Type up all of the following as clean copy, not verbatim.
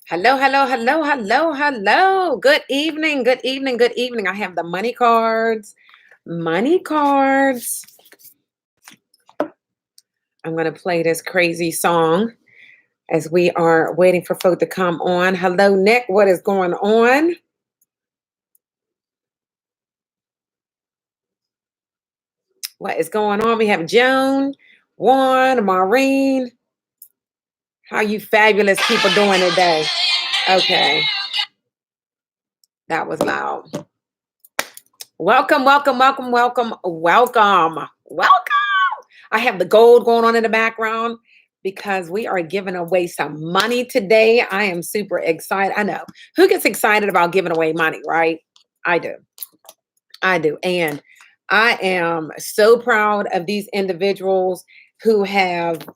Hello, hello, hello, hello, hello. Good evening, good evening, good evening. I have the money cards. Money cards. I'm going to play this crazy song as we are waiting for folk to come on. Hello, Nick. What is going on? What is going on? We have Joan, Juan, Maureen. How you fabulous people doing today? Okay. That was loud. Welcome, welcome, welcome, welcome, welcome, welcome. I have the gold going on in the background because we are giving away some money today. I am super excited. I know. Who gets excited about giving away money, right? I do. I do. And I am so proud of these individuals who have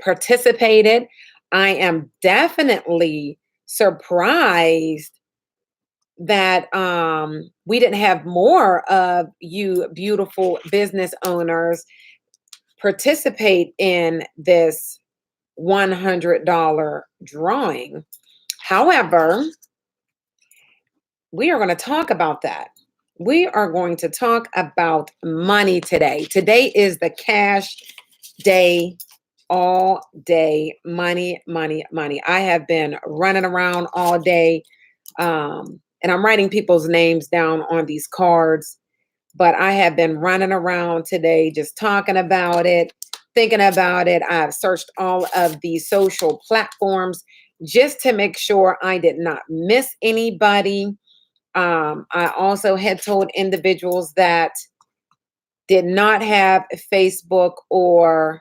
participated. I am definitely surprised that we didn't have more of you beautiful business owners participate in this $100 drawing. However, we are going to talk about that. We are going to talk about money today. Today is the cash day, all day, money, money, money. I have been running around all day. And I'm writing people's names down on these cards, but I have been running around today just talking about it, thinking about it. I've searched all of the social platforms just to make sure I did not miss anybody. I also had told individuals that did not have Facebook or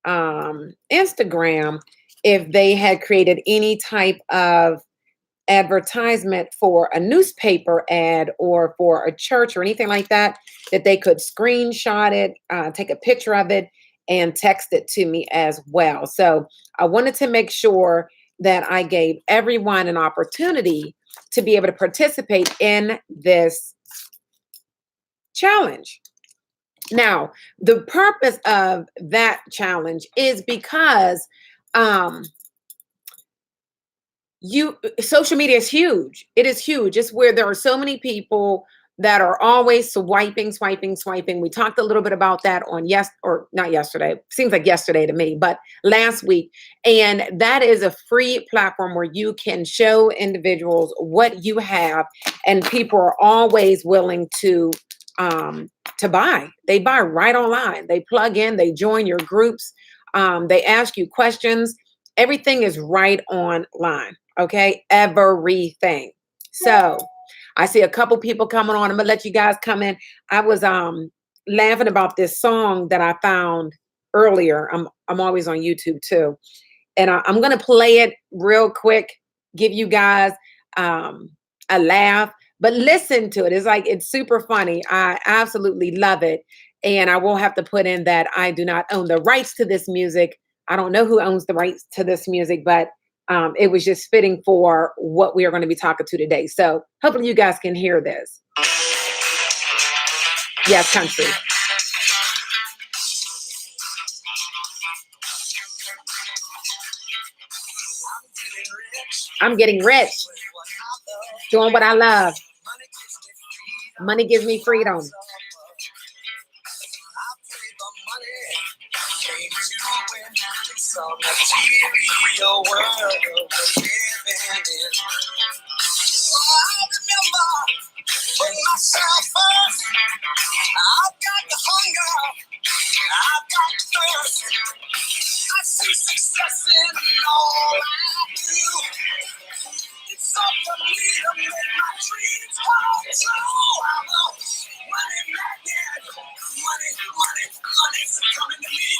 Instagram if they had created any type of advertisement for a newspaper ad or for a church or anything like that, that they could screenshot it, take a picture of it, and text it to me as well. So I wanted to make sure that I gave everyone an opportunity to be able to participate in this challenge. Now, the purpose of that challenge is because social media is huge. It is huge. It's where there are so many people that are always swiping. We talked a little bit about that on not yesterday. Seems like yesterday to me, but last week. And that is a free platform where you can show individuals what you have, and people are always willing to buy. They buy right online. They plug in, they join your groups, they ask you questions. Everything is right online. Okay, everything. So I see a couple people coming on. I'm gonna let you guys come in. I was laughing about this song that I found earlier. I'm always on YouTube too, and I'm gonna play it real quick, give you guys a laugh, but listen to it. It's super funny. I absolutely love it, and I won't have to put in that I do not own the rights to this music. I don't know who owns the rights to this music, but it was just fitting for what we are going to be talking to today. So hopefully you guys can hear this. Yes, country. I'm getting rich. Doing what I love. Money gives me freedom. Some material world we're living in. I remember putting myself first. I've got the hunger, I've got the thirst. I see success in all I do. It's up for me to make my dreams come true. I know money magnet, money's coming to me.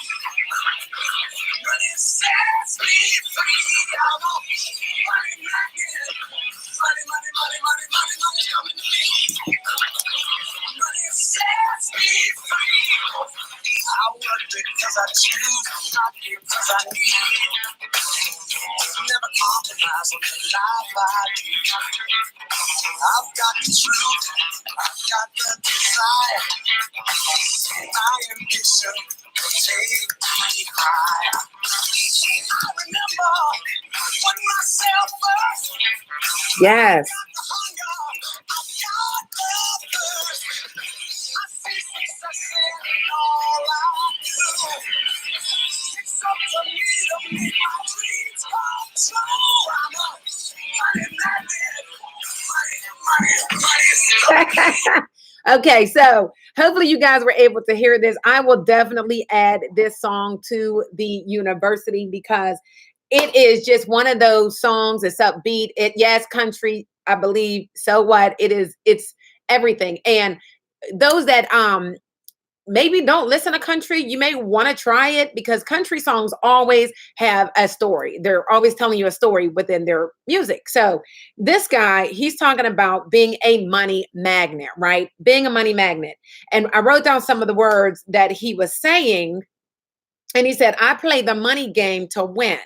Money sets me free. I know money magnet, money's coming to me. Money sets me free. I work because I choose, not because I need. Never compromise on the life I lead. I've got the truth, I've got the desire. My ambition will take me higher. I remember putting myself Yes. Okay, so hopefully you guys were able to hear this. I will definitely add this song to the university because it is just one of those songs. It's upbeat. Yes, country, I believe. So what? It's everything. And those that maybe don't listen to country, you may want to try it because country songs always have a story. They're always telling you a story within their music. So this guy, he's talking about being a money magnet, right? Being a money magnet. And I wrote down some of the words that he was saying. And he said, I play the money game to win.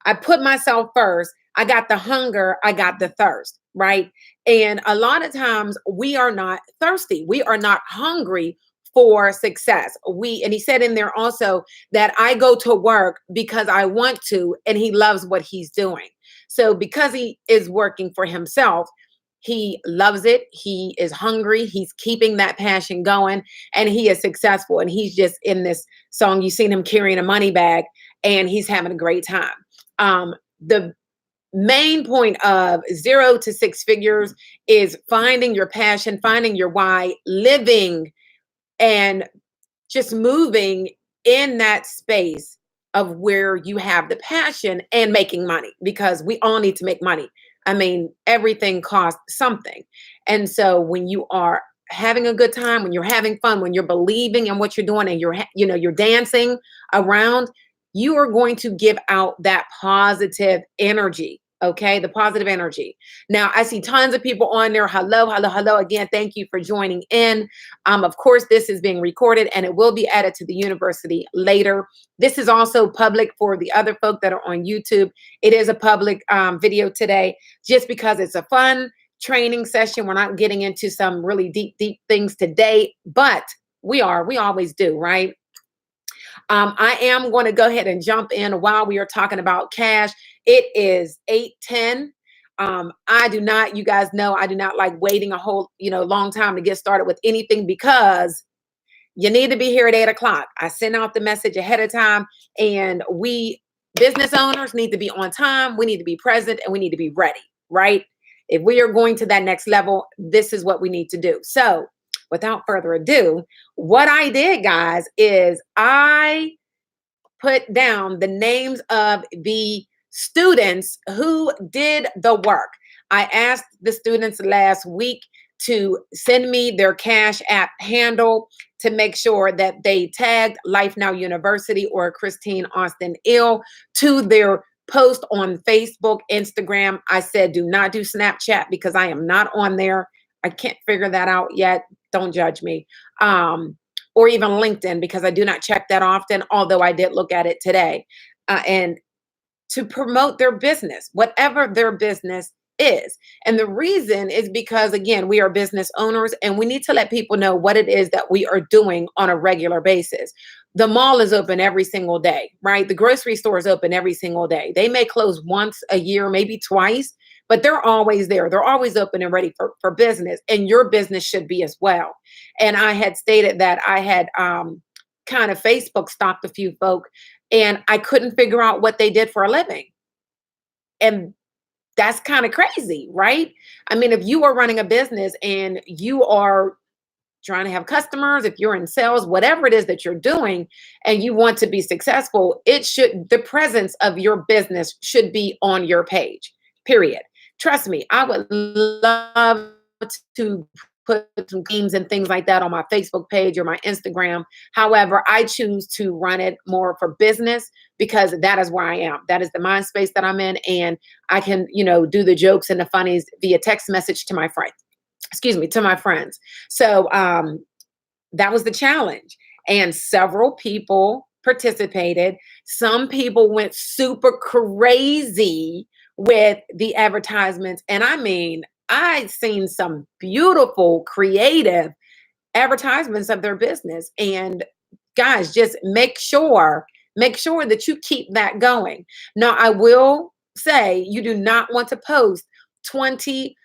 I put myself first. I got the hunger. I got the thirst, right? And a lot of times we are not thirsty. We are not hungry for success. And he said in there also that I go to work because I want to, and he loves what he's doing. So because he is working for himself, he loves it. He is hungry. He's keeping that passion going, and he is successful. And he's just in this song. You've seen him carrying a money bag, and he's having a great time. The main point of 0 to 6 figures is finding your passion, finding your why, living and just moving in that space of where you have the passion and making money, because we all need to make money. I mean, everything costs something. And so when you are having a good time, when you're having fun, when you're believing in what you're doing and you're dancing around, you are going to give out that positive energy. Okay, the positive energy. Now, I see tons of people on there. Hello, hello, hello. Again, thank you for joining in. Of course, this is being recorded and it will be added to the university later. This is also public for the other folk that are on YouTube. It is a public video today just because it's a fun training session. We're not getting into some really deep, deep things today, but we always do, right? I am going to go ahead and jump in while we are talking about cash. It is 8:10. I do not, you guys know, I do not like waiting a whole, long time to get started with anything because you need to be here at 8 o'clock. I send out the message ahead of time, and we business owners need to be on time. We need to be present, and we need to be ready, right? If we are going to that next level, this is what we need to do. So without further ado, what I did, guys, is I put down the names of the students who did the work. I asked the students last week to send me their Cash App handle to make sure that they tagged Life Now University or Christine Austin Ill to their post on Facebook, Instagram. I said, do not do Snapchat because I am not on there. I can't figure that out yet. Don't judge me. Or even LinkedIn, because I do not check that often, although I did look at it today. And to promote their business, whatever their business is. And the reason is because, again, we are business owners and we need to let people know what it is that we are doing on a regular basis. The mall is open every single day, right? The grocery store is open every single day. They may close once a year, maybe twice, but they're always there. They're always open and ready for business, and your business should be as well. And I had stated that I had kind of Facebook stalked a few folk, and I couldn't figure out what they did for a living. And that's kind of crazy, right? I mean, if you are running a business and you are trying to have customers, if you're in sales, whatever it is that you're doing, and you want to be successful, the presence of your business should be on your page, period. Trust me, I would love to put some games and things like that on my Facebook page or my Instagram. However, I choose to run it more for business because that is where I am. That is the mind space that I'm in. And I can, do the jokes and the funnies via text message to my friends. To my friends. So that was the challenge. And several people participated. Some people went super crazy with the advertisements. And I mean, I've seen some beautiful, creative advertisements of their business. And guys, just make sure that you keep that going. Now, I will say you do not want to post 20,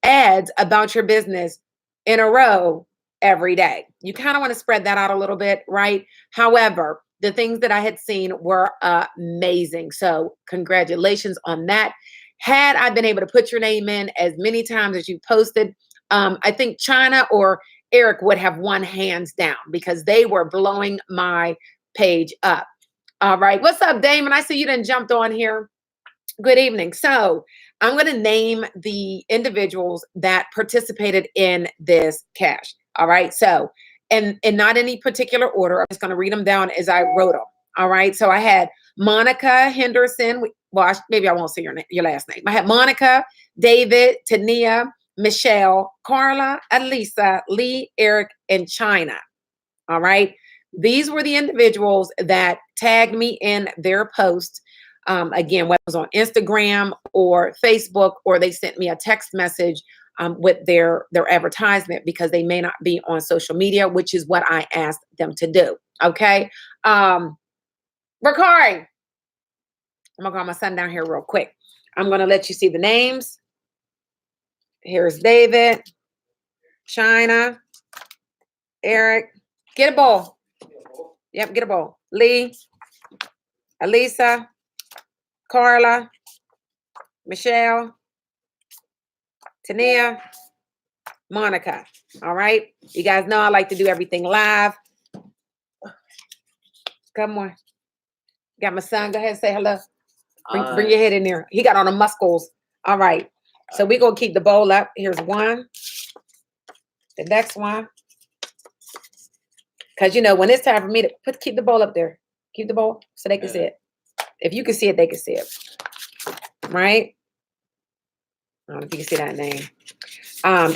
ads about your business in a row every day. You kind of want to spread that out a little bit, right? However, the things that I had seen were amazing. So congratulations on that. Had I been able to put your name in as many times as you posted, I think China or Eric would have won hands down because they were blowing my page up. All right. What's up, Damon? I see you done jumped on here. Good evening. So I'm going to name the individuals that participated in this cash. All right. So, and not any particular order. I'm just going to read them down as I wrote them. All right. So I had Monica Henderson. Well, maybe I won't say your last name. I had Monica, David, Tania, Michelle, Carla, Alisa, Lee, Eric, and China. All right. These were the individuals that tagged me in their post. Again, whether it was on Instagram or Facebook, or they sent me a text message with their advertisement because they may not be on social media, which is what I asked them to do. Okay. Bakari, I'm gonna call my son down here real quick. I'm gonna let you see the names. Here's David, China, Eric. Get a bowl. Yep, get a bowl. Lee, Alisa, Carla, Michelle, Tania, Monica. All right. You guys know I like to do everything live. Come on. Got my son. Go ahead and say hello. Bring your head in there. He got on the muscles. All right. So we're going to keep the bowl up. Here's one. The next one. Because, when it's time for me to keep the bowl up there. Keep the bowl so they can see it. If you can see it, they can see it. Right? I don't know if you can see that name.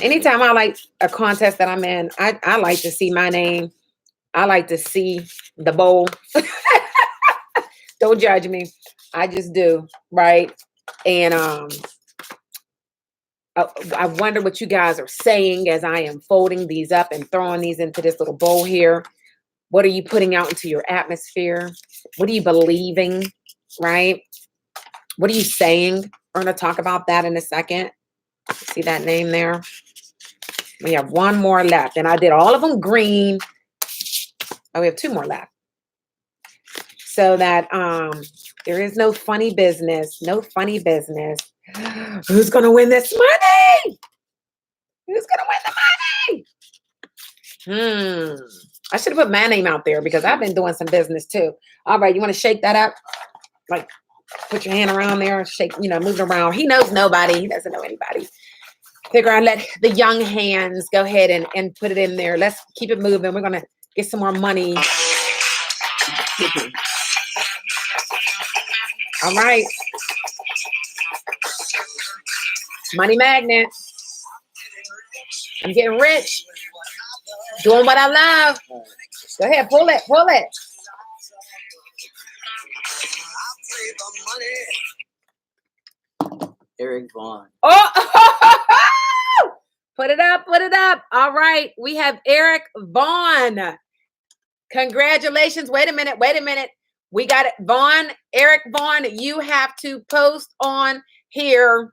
Anytime I like a contest that I'm in, I like to see my name. I like to see the bowl. Don't judge me. I just do, right? And I wonder what you guys are saying as I am folding these up and throwing these into this little bowl here. What are you putting out into your atmosphere? What are you believing, right? What are you saying? We're going to talk about that in a second. See that name there? We have one more left, and I did all of them green. Oh, we have two more left. So that there is no funny business. No funny business. Who's going to win this money? Who's going to win the money? I should have put my name out there because I've been doing some business too. All right, you want to shake that up? Like, put your hand around there, shake, move it around. He knows nobody. He doesn't know anybody. Figure out, let the young hands go ahead and put it in there. Let's keep it moving. We're going to get some more money. All right. Money magnet. I'm getting rich. Doing what I love. Go ahead, pull it, pull it. Eric Vaughn. Oh, put it up, put it up. All right, we have Eric Vaughn. Congratulations. Wait a minute, wait a minute. We got it. Vaughn, Eric Vaughn, you have to post on here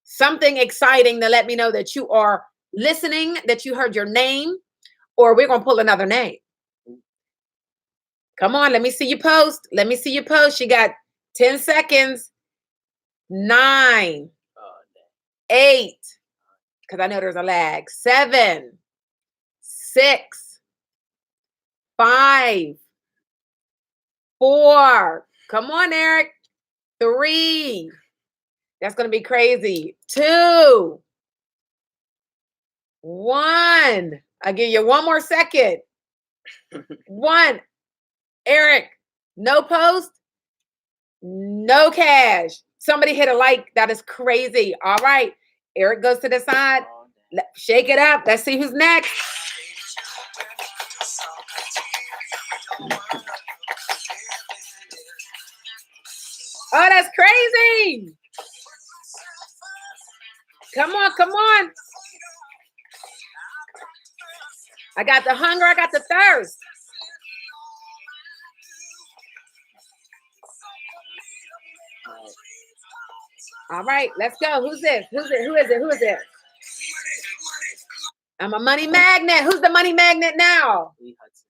something exciting to let me know that you are listening, that you heard your name, or we're going to pull another name. Come on, let me see you post. Let me see you post. You got 10 seconds. 9, 8, because I know there's a lag. 7, 6, 5, 4. Come on, Eric. 3. That's going to be crazy. 2, 1. I'll give you one more second. 1. Eric, no post, no cash. Somebody hit a like. That is crazy. All right. Eric goes to the side. Shake it up. Let's see who's next. Oh, that's crazy. Come on, come on. I got the hunger. I got the thirst. All right, let's go. Who's this? Who's it? Who is it? Who is it? I'm a money magnet. Who's the money magnet now? Lee Hudson.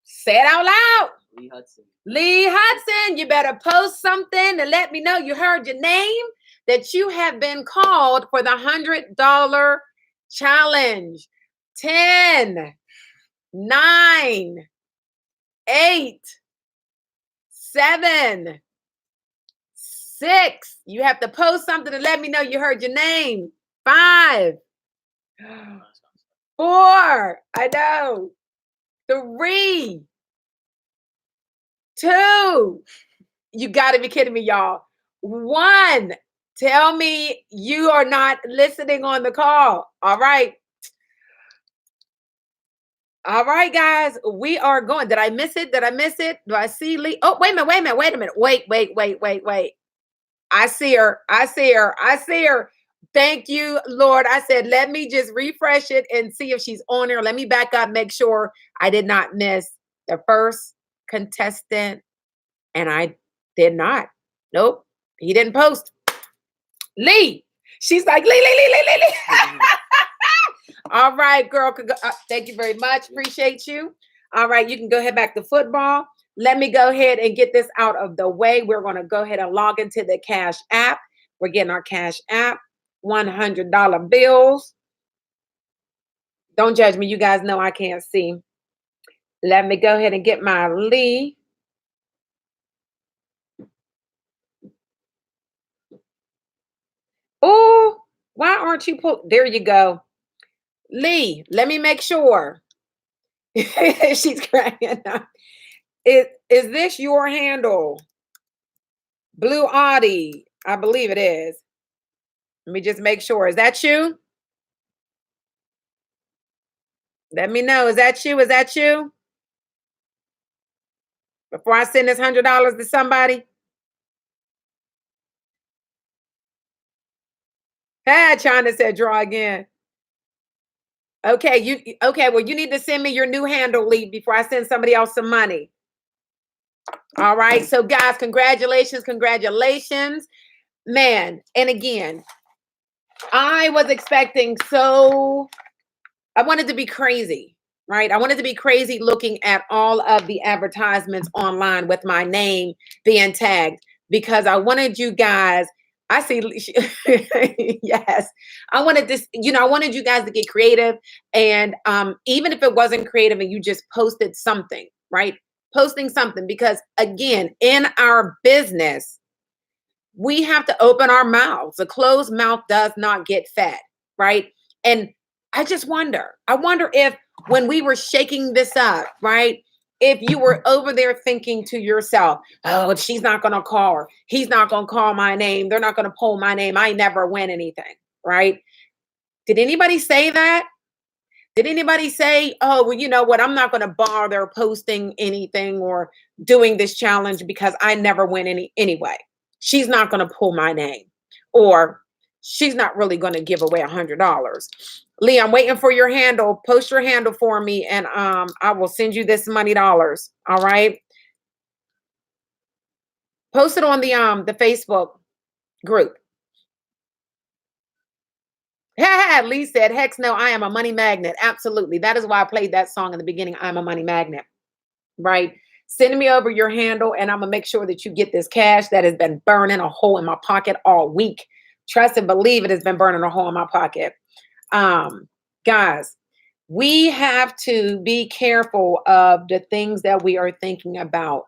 Say it out loud. Lee Hudson. Lee Hudson, you better post something to let me know you heard your name, that you have been called for the $100 challenge. 10, 9, 8, 7, 6. You have to post something to let me know you heard your name. 5, 4. I know. 3, 2. You got to be kidding me, y'all. 1. Tell me you are not listening on the call. All right. All right, guys. We are going. Did I miss it? Did I miss it? Do I see Lee? Oh, wait a minute. Wait a minute. Wait a minute. Wait. I see her. I see her. I see her. Thank you, Lord. I said, let me just refresh it and see if she's on here. Let me back up, make sure I did not miss the first contestant. And I did not. Nope. He didn't post. Lee. She's like, Lee. All right, girl. Thank you very much. Appreciate you. All right. You can go ahead back to football. Let me go ahead and get this out of the way. We're going to go ahead and log into the Cash App. We're getting our Cash App. $100 bills. Don't judge me. You guys know I can't see. Let me go ahead and get my Lee. Oh, why aren't you pulled? There you go. Lee, let me make sure. She's crying. Is this your handle? Blue Audie. I believe it is. Let me just make sure. Is that you? Let me know. Is that you? Is that you? Before I send this $100 to somebody. China said draw again. Okay, well, you need to send me your new handle, Lee, before I send somebody else some money. All right. So, guys, congratulations. Man, and again, I was expecting I wanted to be crazy, right? I wanted to be crazy looking at all of the advertisements online with my name being tagged, because I wanted you guys, I see, yes, I wanted this, I wanted you guys to get creative. And even if it wasn't creative and you just posted something, right? Posting something, because again, in our business, we have to open our mouths. A closed mouth does not get fed, right? And I wonder if when we were shaking this up, right? If you were over there thinking to yourself, oh, she's not going to call her. He's not going to call my name. They're not going to pull my name. I never win anything, right? Did anybody say that? Did anybody say, oh, well, you know what? I'm not going to bother posting anything or doing this challenge because I never win anyway. She's not going to pull my name, or she's not really going to give away $100. Lee, I'm waiting for your handle. Post your handle for me, and I will send you this money dollars. All right. Post it on the Facebook group. Lee said, heck no, I am a money magnet. Absolutely. That is why I played that song in the beginning. I'm a money magnet, right? Send me over your handle, and I'm going to make sure that you get this cash that has been burning a hole in my pocket all week. Trust and believe it has been burning a hole in my pocket. Guys, we have to be careful of the things that we are thinking about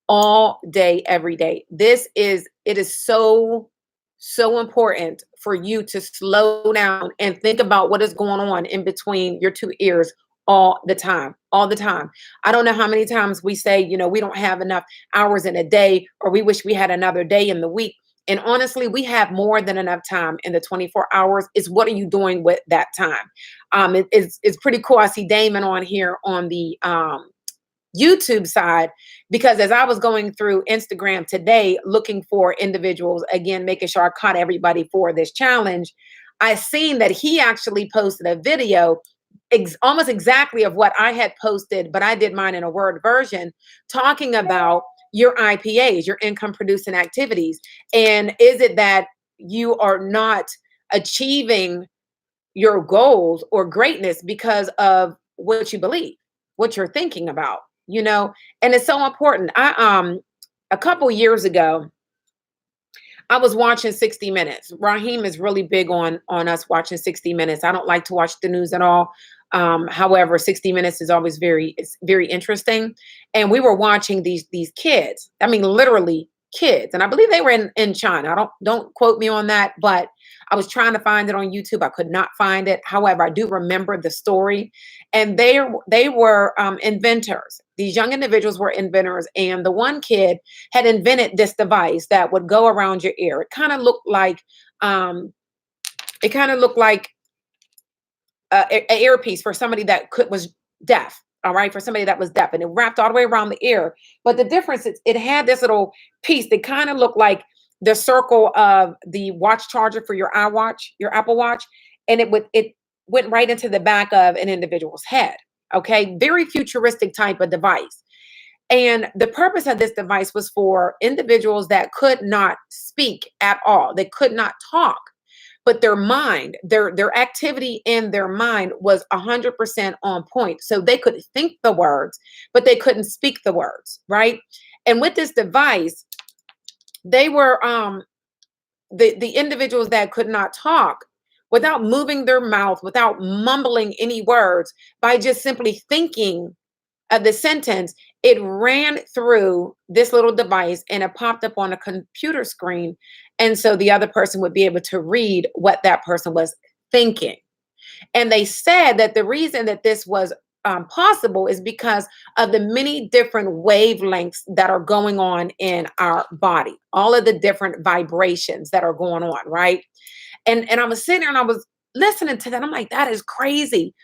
all day, every day. It is so important for you to slow down and think about what is going on in between your two ears all the time. I don't know how many times we say, we don't have enough hours in a day, or we wish we had another day in the week. And honestly, we have more than enough time in the 24 hours. It's what are you doing with that time? It's pretty cool. I see Damon on here on the YouTube side, because as I was going through Instagram today, looking for individuals, again, making sure I caught everybody for this challenge, I seen that he actually posted a video almost exactly of what I had posted, but I did mine in a Word version, talking about, your IPAs, your income producing activities? And is it that you are not achieving your goals or greatness because of what you believe, what you're thinking about, you know? And it's so important. A couple years ago, I was watching 60 Minutes. Raheem is really big on us watching 60 Minutes. I don't like to watch the news at all. However, 60 Minutes is always it's very interesting. And we were watching these kids. I mean, literally kids. And I believe they were in China. Don't quote me on that, but I was trying to find it on YouTube. I could not find it. However, I do remember the story. And they were inventors. These young individuals were inventors. And the one kid had invented this device that would go around your ear. It kind of looked like um, an earpiece for somebody that was deaf. All right, for somebody that was deaf, and it wrapped all the way around the ear. But the difference is, it had this little piece that kind of looked like the circle of the watch charger for your iWatch, your Apple Watch, and it went right into the back of an individual's head. Okay, very futuristic type of device. And the purpose of this device was for individuals that could not speak at all. They could not talk, but their mind, their activity in their mind was 100% on point. So they could think the words, but they couldn't speak the words, right? And with this device, they were the individuals that could not talk, without moving their mouth, without mumbling any words, by just simply thinking of the sentence, it ran through this little device and it popped up on a computer screen. And so the other person would be able to read what that person was thinking. And they said that the reason that this was possible is because of the many different wavelengths that are going on in our body, all of the different vibrations that are going on, right? And I was sitting there and I was listening to that. I'm like, that is crazy.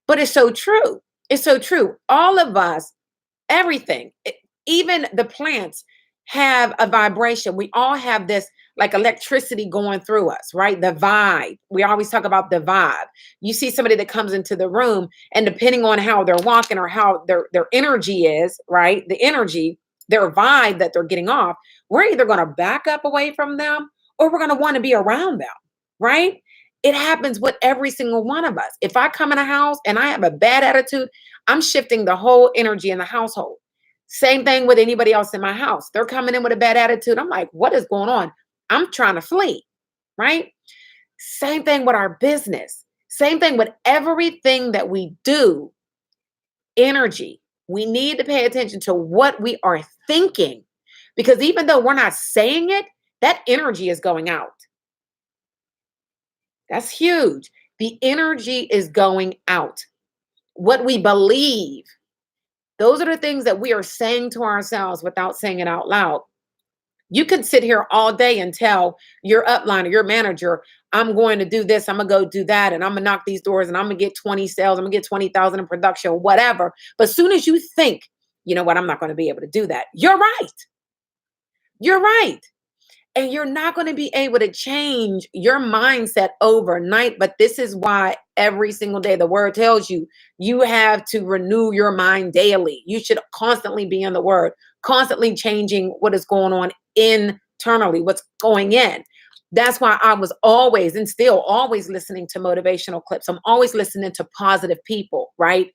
But it's so true. It's so true. All of us, everything, even the plants have a vibration. We all have this like electricity going through us, right? The vibe. We always talk about the vibe. You see somebody that comes into the room, and depending on how they're walking or how their energy is, right? The energy, their vibe that they're getting off, we're either going to back up away from them or we're going to want to be around them, right? It happens with every single one of us. If I come in a house and I have a bad attitude, I'm shifting the whole energy in the household. Same thing with anybody else in my house. They're coming in with a bad attitude. I'm like, what is going on? I'm trying to flee, right? Same thing with our business. Same thing with everything that we do. Energy. We need to pay attention to what we are thinking, because even though we're not saying it, that energy is going out. That's huge. The energy is going out. What we believe, those are the things that we are saying to ourselves without saying it out loud. You can sit here all day and tell your upline or your manager, I'm going to do this, I'm going to go do that, and I'm going to knock these doors, and I'm going to get 20 sales, I'm going to get 20,000 in production, whatever. But as soon as you think, you know what, I'm not going to be able to do that, you're right. You're right. And you're not going to be able to change your mindset overnight. But this is why every single day the word tells you, you have to renew your mind daily. You should constantly be in the word, constantly changing what is going on internally, what's going in. That's why I was always and still always listening to motivational clips. I'm always listening to positive people, right?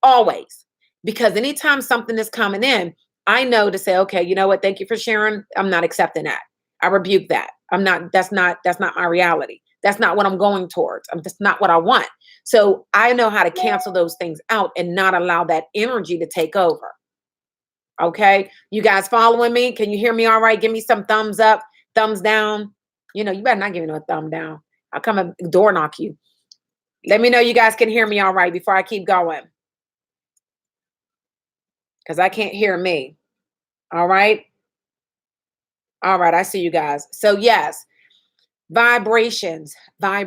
Always. Because anytime something is coming in, I know to say, okay, you know what? Thank you for sharing. I'm not accepting that. I rebuke that. That's not my reality. That's not what I'm going towards. That's not what I want. So I know how to cancel those things out and not allow that energy to take over. Okay. You guys following me? Can you hear me all right? Give me some thumbs up, thumbs down. You know, you better not give me no thumb down. I'll come and door knock you. Let me know you guys can hear me all right before I keep going, because I can't hear me. All right. All right, I see you guys. So yes, vibrations. I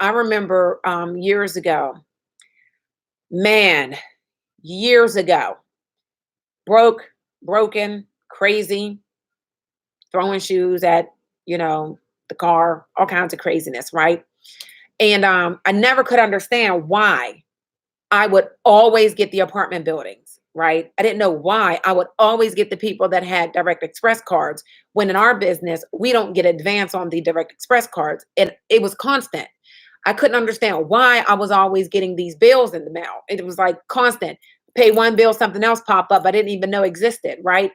remember years ago, man, years ago, broken, crazy, throwing shoes at, the car, all kinds of craziness, right? And I never could understand why I would always get the apartment buildings. right? I didn't know why. I would always get the people that had direct express cards, when in our business, we don't get advance on the direct express cards. And it was constant. I couldn't understand why I was always getting these bills in the mail. It was like constant. Pay one bill, something else pop up I didn't even know existed, right?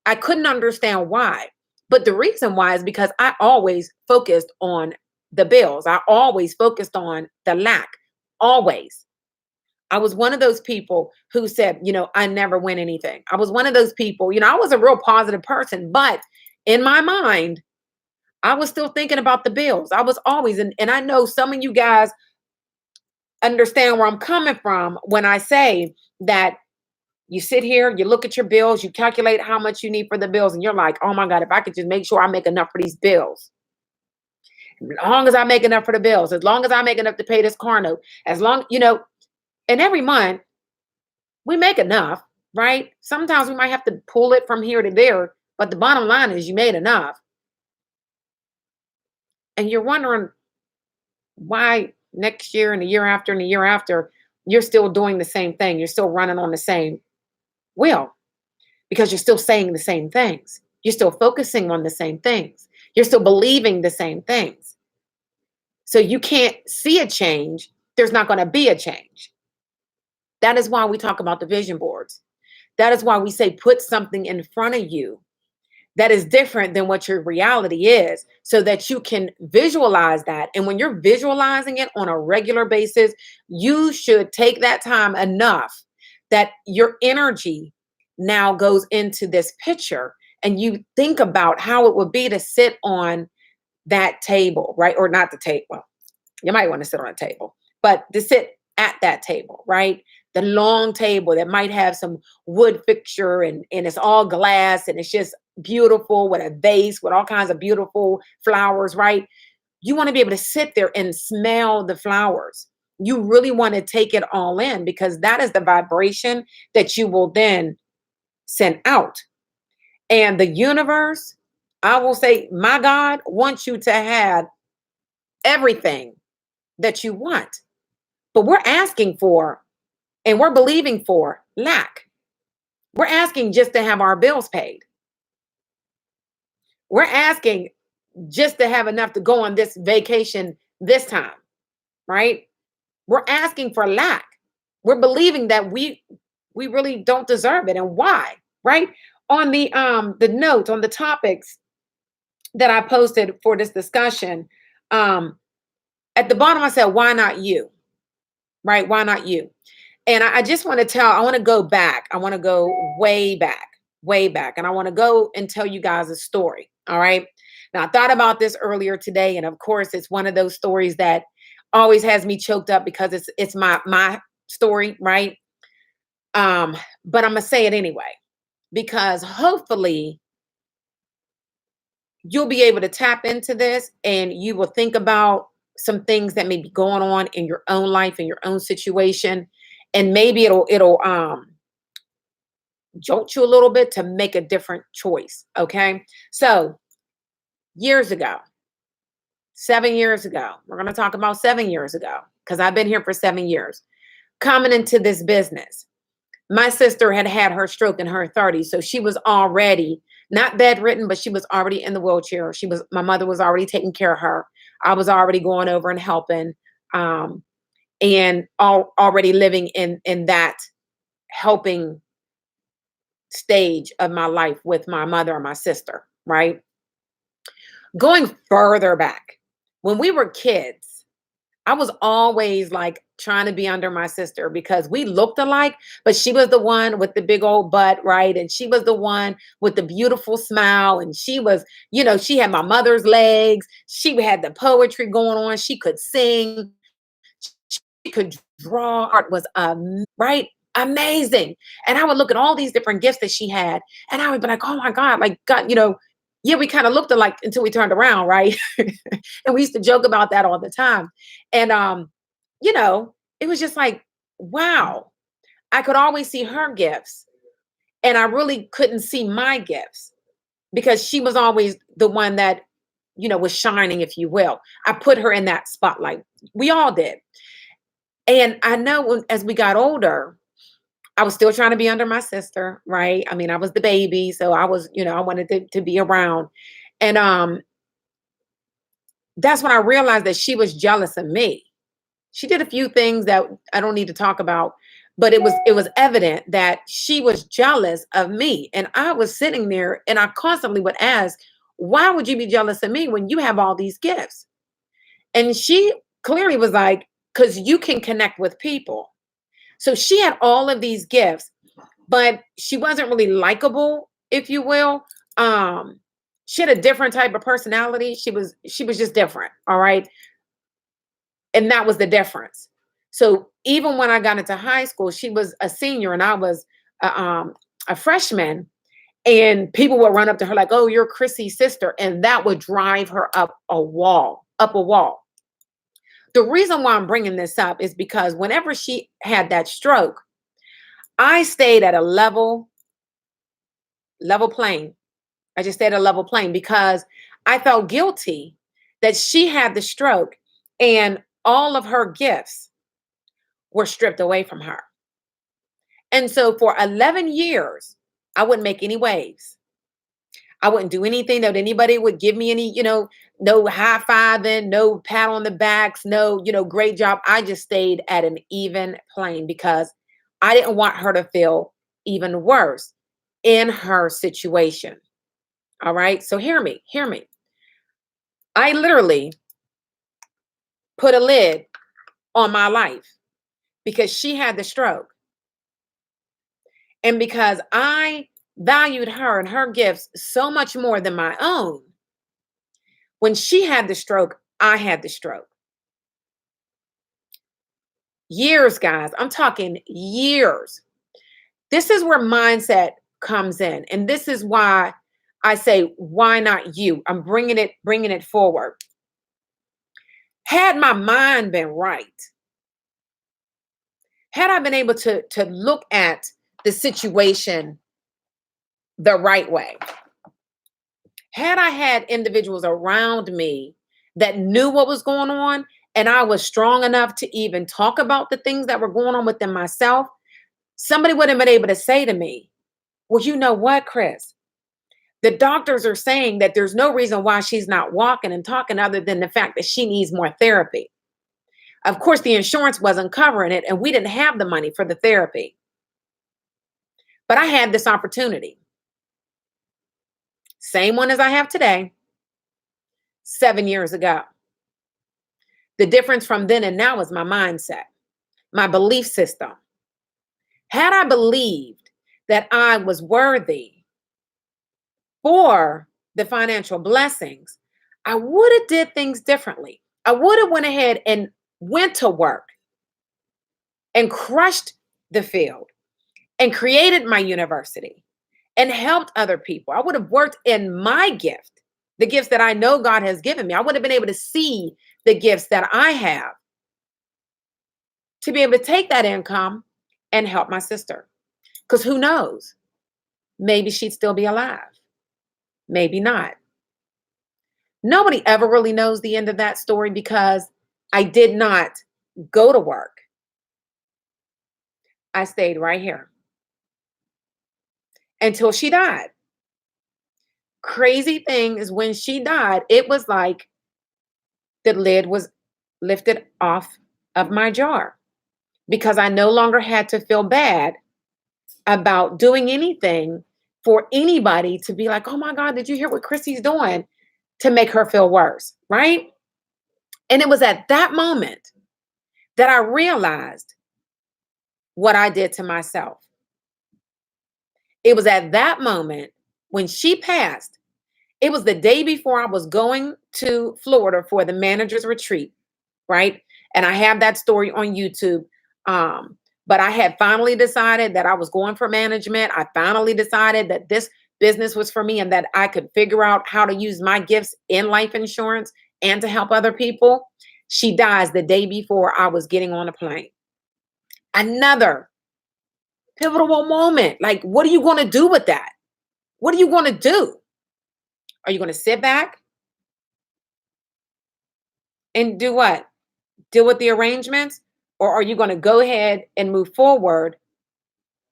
I couldn't understand why. But the reason why is because I always focused on the bills. I always focused on the lack. Always. I was one of those people who said, I never win anything. I was one of those people, I was a real positive person, but in my mind, I was still thinking about the bills. I was always, and I know some of you guys understand where I'm coming from when I say that you sit here, you look at your bills, you calculate how much you need for the bills, and you're like, oh my God, if I could just make sure I make enough for these bills. As long as I make enough for the bills, as long as I make enough to pay this car note, as long, and every month we make enough, right? Sometimes we might have to pull it from here to there, but the bottom line is you made enough. And you're wondering why next year and the year after and the year after, you're still doing the same thing. You're still running on the same wheel because you're still saying the same things. You're still focusing on the same things. You're still believing the same things. So you can't see a change. There's not going to be a change. That is why we talk about the vision boards. That is why we say put something in front of you that is different than what your reality is, so that you can visualize that. And when you're visualizing it on a regular basis, you should take that time enough that your energy now goes into this picture, and you think about how it would be to sit on that table, right? Or not the table. Well, you might want to sit on a table, but to sit at that table, right? The long table that might have some wood fixture, and it's all glass, and it's just beautiful with a vase with all kinds of beautiful flowers, right? You want to be able to sit there and smell the flowers. You really want to take it all in, because that is the vibration that you will then send out. And the universe, I will say, my God wants you to have everything that you want. But we're asking for, and we're believing for, lack. We're asking just to have our bills paid. We're asking just to have enough to go on this vacation this time, right? We're asking for lack. We're believing that we really don't deserve it. And why, right? On the notes, on the topics that I posted for this discussion, at the bottom I said, why not you? Right? Why not you? And I just want to I want to go back. I want to go way back, way back. And I want to go and tell you guys a story. All right. Now, I thought about this earlier today. And of course, it's one of those stories that always has me choked up, because it's my story, right? But I'm gonna say it anyway, because hopefully you'll be able to tap into this, and you will think about some things that may be going on in your own life, in your own situation, and maybe it'll jolt you a little bit to make a different choice. Okay. So years ago, 7 years ago, we're going to talk about 7 years ago, because I've been here for 7 years, coming into this business. My sister had had her stroke in her 30s. So she was already not bedridden, but she was already in the wheelchair. My mother was already taking care of her. I was already going over and helping, and already living in that helping stage of my life with my mother and my sister, right? Going further back, when we were kids, I was always like trying to be under my sister, because we looked alike, but she was the one with the big old butt, right? And she was the one with the beautiful smile. And she was, she had my mother's legs. She had the poetry going on. She could sing. She could draw. Art was right? Amazing. And I would look at all these different gifts that she had, and I would be like, oh my God, like God, yeah, we kind of looked alike until we turned around, right? And we used to joke about that all the time. And it was just like, wow, I could always see her gifts, and I really couldn't see my gifts, because she was always the one that, was shining, if you will. I put her in that spotlight. We all did. And I know as we got older, I was still trying to be under my sister, right? I mean, I was the baby, so I was, I wanted to be around. And that's when I realized that she was jealous of me. She did a few things that I don't need to talk about, but it was evident that she was jealous of me. And I was sitting there and I constantly would ask, why would you be jealous of me when you have all these gifts? And she clearly was like, because you can connect with people. So she had all of these gifts, but she wasn't really likable, if you will. Um, she had a different type of personality. She was just different. All right. And that was the difference. So even when I got into high school, she was a senior and I was a freshman. And people would run up to her like, "Oh, you're Chrissy's sister," and that would drive her up a wall, up a wall. The reason why I'm bringing this up is because whenever she had that stroke, I stayed at a level plane. I just stayed at a level plane because I felt guilty that she had the stroke and all of her gifts were stripped away from her. And so for 11 years, I wouldn't make any waves. I wouldn't do anything that anybody would give me any, no high fiving, no pat on the backs, no, great job. I just stayed at an even plane because I didn't want her to feel even worse in her situation. All right. So hear me, hear me. I literally put a lid on my life because she had the stroke. And because I valued her and her gifts so much more than my own, when she had the stroke, I had the stroke. Years, guys. I'm talking years. This is where mindset comes in. And this is why I say, why not you? I'm bringing it forward. Had my mind been right, had I been able to look at the situation the right way, had I had individuals around me that knew what was going on, and I was strong enough to even talk about the things that were going on within myself, somebody would have been able to say to me, "Well, you know what, Chris? The doctors are saying that there's no reason why she's not walking and talking other than the fact that she needs more therapy." Of course, the insurance wasn't covering it, and we didn't have the money for the therapy. But I had this opportunity. Same one as I have today, 7 years ago. The difference from then and now is my mindset, my belief system. Had I believed that I was worthy for the financial blessings, I would have did things differently. I would have went ahead and went to work and crushed the field and created my university and helped other people. I would have worked in my gift, the gifts that I know God has given me. I would have been able to see the gifts that I have to be able to take that income and help my sister. Because who knows? Maybe she'd still be alive. Maybe not. Nobody ever really knows the end of that story because I did not go to work. I stayed right here until she died. Crazy thing is when she died, it was like the lid was lifted off of my jar because I no longer had to feel bad about doing anything for anybody to be like, "Oh my God, did you hear what Chrissy's doing?" to make her feel worse, right? And it was at that moment that I realized what I did to myself. It was at that moment when she passed. It was the day before I was going to Florida for the manager's retreat, right? And I have that story on YouTube. But I had finally decided that I was going for management. I finally decided that this business was for me and that I could figure out how to use my gifts in life insurance and to help other people. She dies the day before I was getting on a plane. Another pivotal moment. Like, what are you going to do with that? What are you going to do? Are you going to sit back and do what? Deal with the arrangements? Or are you going to go ahead and move forward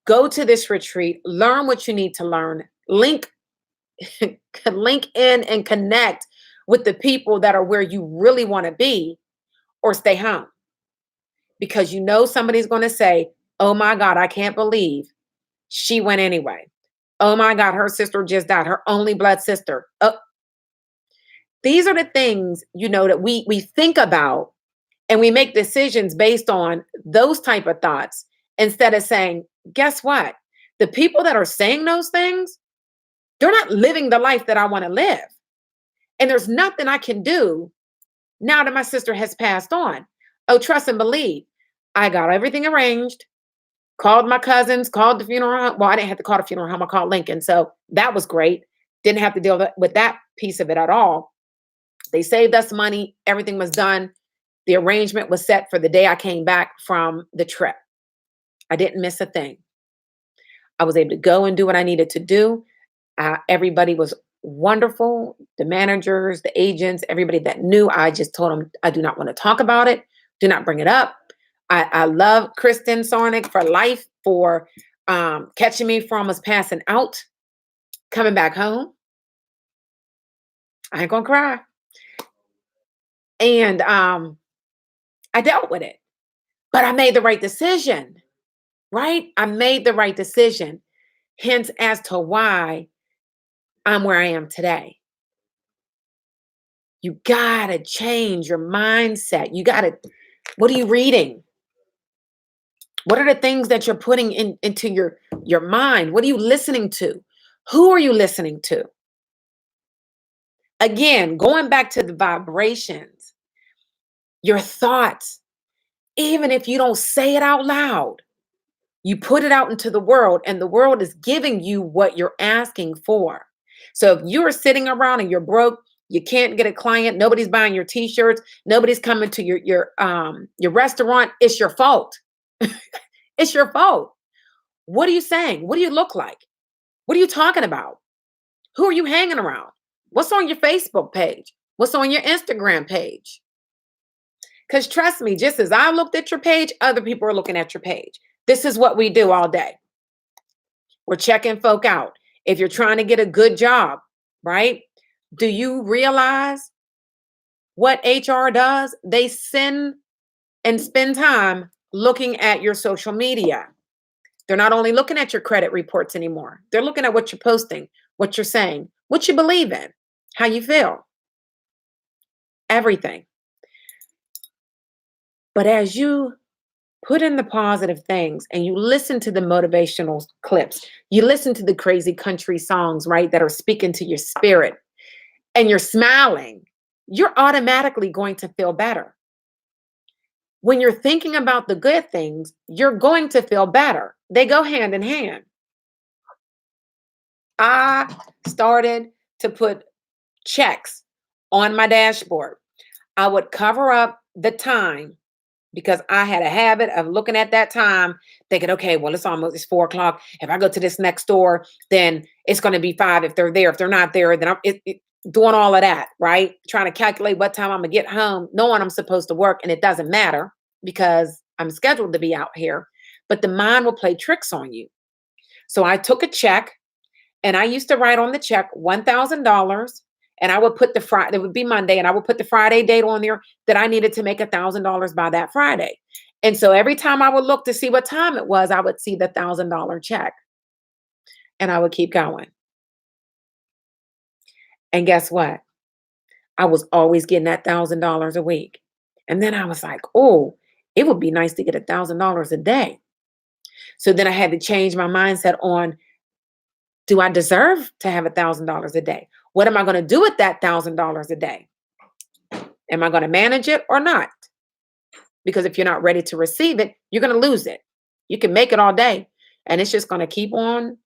Go to this retreat, learn what you need to learn, link link in and connect with the people that are where you really want to be, or stay home. Because you know somebody's going to say, "Oh my God, I can't believe she went anyway. Oh my God, her sister just died, her only blood sister." These are the things, that we think about, and we make decisions based on those type of thoughts, instead of saying, guess what? The people that are saying those things, they're not living the life that I want to live. And there's nothing I can do now that my sister has passed on. Oh, trust and believe. I got everything arranged, called my cousins, called the funeral home. Well, I didn't have to call the funeral home. I called Lincoln. So that was great. Didn't have to deal with that piece of it at all. They saved us money. Everything was done. The arrangement was set for the day I came back from the trip. I didn't miss a thing. I was able to go and do what I needed to do. Everybody was wonderful. The managers, the agents, everybody that knew, I just told them, I do not want to talk about it. Do not bring it up. I love Kristen Sarnik for life, for catching me from almost passing out, coming back home. I ain't gonna cry. And I dealt with it, but I made the right decision, right? I made the right decision. Hence, as to why I'm where I am today. You gotta change your mindset. What are you reading? What are the things that you're putting into your mind? What are you listening to? Who are you listening to? Again, going back to the vibrations, your thoughts, even if you don't say it out loud, you put it out into the world, and the world is giving you what you're asking for. So if you're sitting around and you're broke, you can't get a client, nobody's buying your t-shirts, nobody's coming to your restaurant, it's your fault. It's your fault. What are you saying? What do you look like? What are you talking about? Who are you hanging around? What's on your Facebook page? What's on your Instagram page? Because trust me, just as I looked at your page, other people are looking at your page. This is what we do all day. We're checking folk out. If you're trying to get a good job, right? Do you realize what HR does? They send and spend time looking at your social media. They're not only looking at your credit reports anymore. They're looking at what you're posting, what you're saying, what you believe in, how you feel, everything. But as you put in the positive things and you listen to the motivational clips, you listen to the crazy country songs, right, that are speaking to your spirit, and you're smiling, you're automatically going to feel better. When you're thinking about the good things, you're going to feel better. They go hand in hand. I started to put checks on my dashboard. I would cover up the time, because I had a habit of looking at that time, thinking, okay, well, it's 4 o'clock. If I go to this next door, then it's going to be 5 if they're there. If they're not there, then I'm doing all of that, right? Trying to calculate what time I'm going to get home, knowing I'm supposed to work, and it doesn't matter because I'm scheduled to be out here. But the mind will play tricks on you. So I took a check, and I used to write on the check $1,000. And I would put the Friday, it would be Monday, and I would put the Friday date on there that I needed to make $1,000 by that Friday. And so every time I would look to see what time it was, I would see the $1,000 check. And I would keep going. And guess what? I was always getting that $1,000 a week. And then I was like, oh, it would be nice to get $1,000 a day. So then I had to change my mindset on, do I deserve to have $1,000 a day? What am I going to do with that $1,000 a day? Am I going to manage it or not? Because if you're not ready to receive it, you're going to lose it. You can make it all day, and it's just going to keep on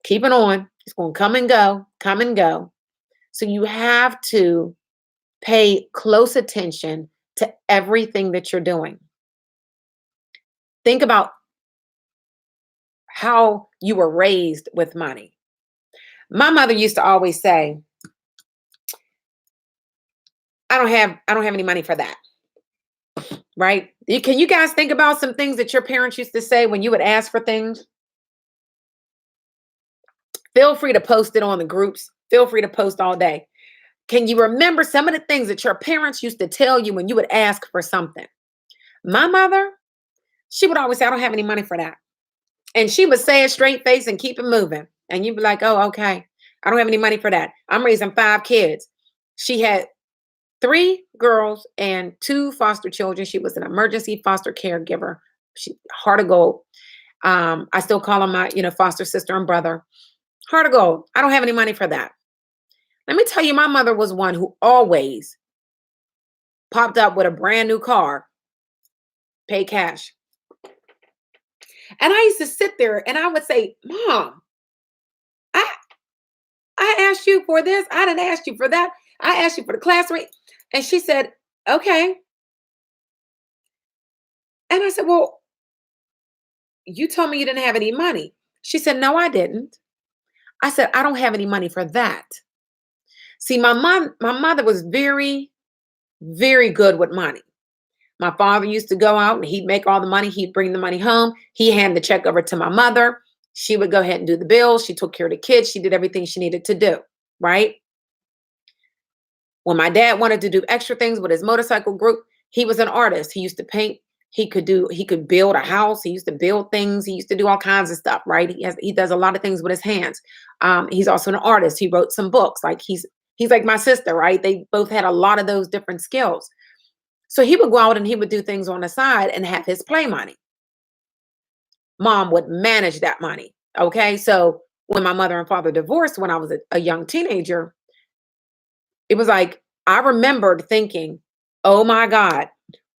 keeping on. It's going to come and go, come and go. So you have to pay close attention to everything that you're doing. Think about how you were raised with money. My mother used to always say, I don't have any money for that. Right? Can you guys think about some things that your parents used to say when you would ask for things? Feel free to post it on the groups. Feel free to post all day. Can you remember some of the things that your parents used to tell you when you would ask for something? My mother, she would always say, I don't have any money for that. And she would say it straight face and keep it moving. And you'd be like, oh, okay. I don't have any money for that. I'm raising 5 kids. She had 3 girls and 2 foster children. She was an emergency foster caregiver. She heart of gold. I still call them my, foster sister and brother. Heart of gold. I don't have any money for that. Let me tell you, my mother was one who always popped up with a brand new car, pay cash. And I used to sit there and I would say, Mom, I asked you for this. I didn't ask you for that. I asked you for the class rate. And she said, okay. And I said, well, you told me you didn't have any money. She said, no, I didn't. I said, I don't have any money for that. See, my mother was very, very good with money. My father used to go out and he'd make all the money. He'd bring the money home. He handed the check over to my mother. She would go ahead and do the bills. She took care of the kids. She did everything she needed to do, right? When my dad wanted to do extra things with his motorcycle group, he was an artist. He used to paint. He could build a house. He used to build things. He used to do all kinds of stuff, right? He does a lot of things with his hands. He's also an artist. He wrote some books. Like he's like my sister, right? They both had a lot of those different skills. So he would go out and he would do things on the side and have his play money. Mom would manage that money. Okay. So when my mother and father divorced when I was a young teenager, it was like, I remembered thinking, oh my God,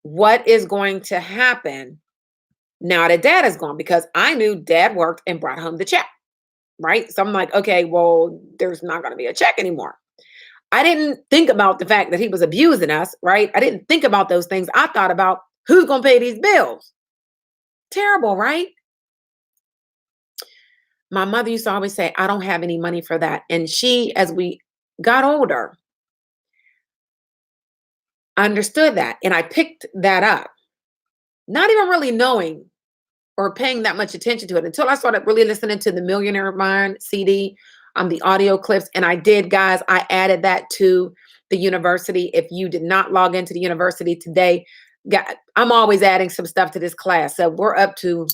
what is going to happen now that dad is gone? Because I knew dad worked and brought home the check, right? So I'm like, okay, well, there's not going to be a check anymore. I didn't think about the fact that he was abusing us, right? I didn't think about those things. I thought about who's going to pay these bills. Terrible, right? My mother used to always say, I don't have any money for that. And she, as we got older, understood that. And I picked that up, not even really knowing or paying that much attention to it until I started really listening to the Millionaire Mind CD, the audio clips. And I did, guys, I added that to the university. If you did not log into the university today, I'm always adding some stuff to this class. So we're up to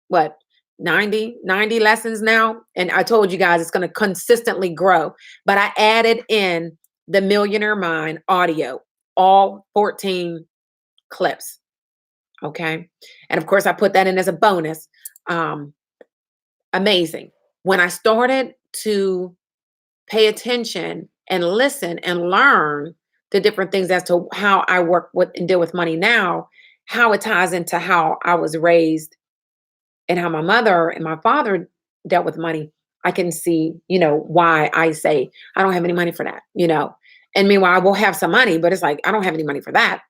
what, 90 lessons now. And I told you guys it's going to consistently grow. But I added in the Millionaire Mind audio, all 14 clips. Okay. And of course, I put that in as a bonus. Amazing. When I started to pay attention and listen and learn the different things as to how I work with and deal with money now, how it ties into how I was raised and how my mother and my father dealt with money, I can see, why I say I don't have any money for that, And meanwhile, I will have some money, but it's like, I don't have any money for that,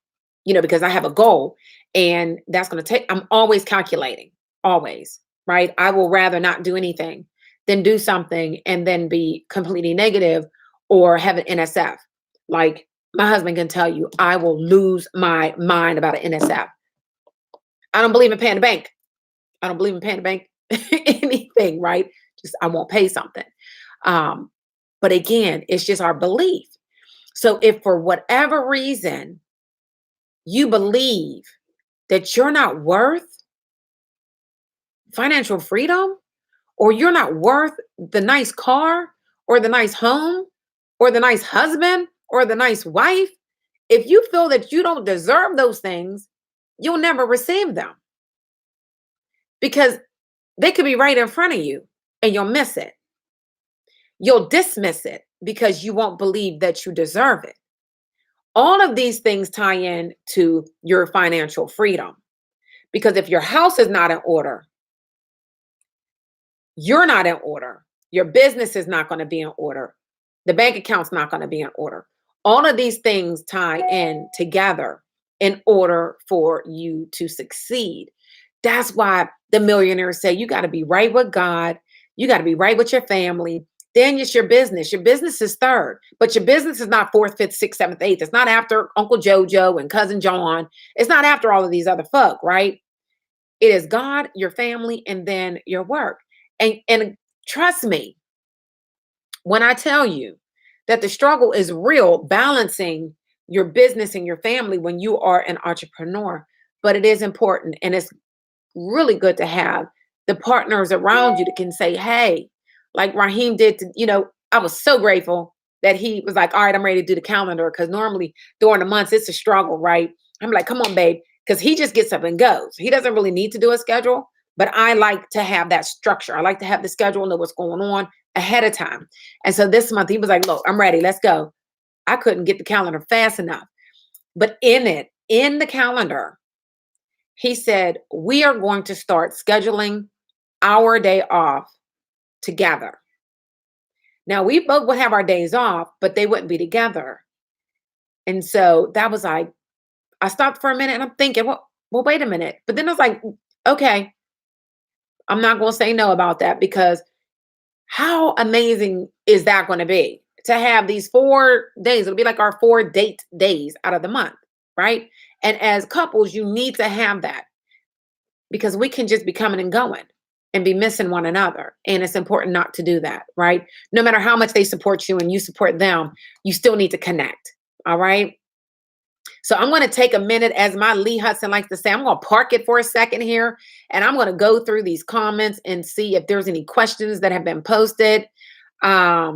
because I have a goal and that's going to take, I'm always calculating, always, right? I will rather not do anything than do something and then be completely negative or have an NSF. Like my husband can tell you, I will lose my mind about an NSF. I don't believe in paying the bank. I don't believe in paying the bank anything, right? Just I won't pay something. But again, it's just our belief. So if for whatever reason you believe that you're not worth financial freedom, or you're not worth the nice car or the nice home or the nice husband or the nice wife, if you feel that you don't deserve those things, you'll never receive them. Because they could be right in front of you and you'll miss it. You'll dismiss it because you won't believe that you deserve it. All of these things tie in to your financial freedom. Because if your house is not in order, you're not in order. Your business is not going to be in order. The bank account's not going to be in order. All of these things tie in together in order for you to succeed. That's why the millionaires say you got to be right with God. You got to be right with your family. Then it's your business. Your business is third, but your business is not fourth, fifth, sixth, seventh, eighth. It's not after Uncle Jojo and Cousin John. It's not after all of these other folk, right? It is God, your family, and then your work. And trust me, When I tell you that the struggle is real, balancing your business and your family when you are an entrepreneur, but it is important. And it's really good to have the partners around you that can say, hey, like Raheem did to, I was so grateful that he was like, all right, I'm ready to do the calendar. Cause normally during the months, it's a struggle, right? I'm like, come on, babe. Cause he just gets up and goes. He doesn't really need to do a schedule, but I like to have that structure. I like to have the schedule, know what's going on ahead of time. And so this month he was like, look, I'm ready. Let's go. I couldn't get the calendar fast enough. But in the calendar, he said, we are going to start scheduling our day off together. Now, we both would have our days off, but they wouldn't be together. And so that was like, I stopped for a minute and I'm thinking, well, wait a minute. But then I was like, okay, I'm not going to say no about that, because how amazing is that going to be to have these 4 days? It'll be like our 4 date days out of the month, right? And as couples, you need to have that, because we can just be coming and going and be missing one another. And it's important not to do that, right? No matter how much they support you and you support them, you still need to connect. All right. So I'm going to take a minute, as my Lee Hudson likes to say, I'm going to park it for a second here, and I'm going to go through these comments and see if there's any questions that have been posted. I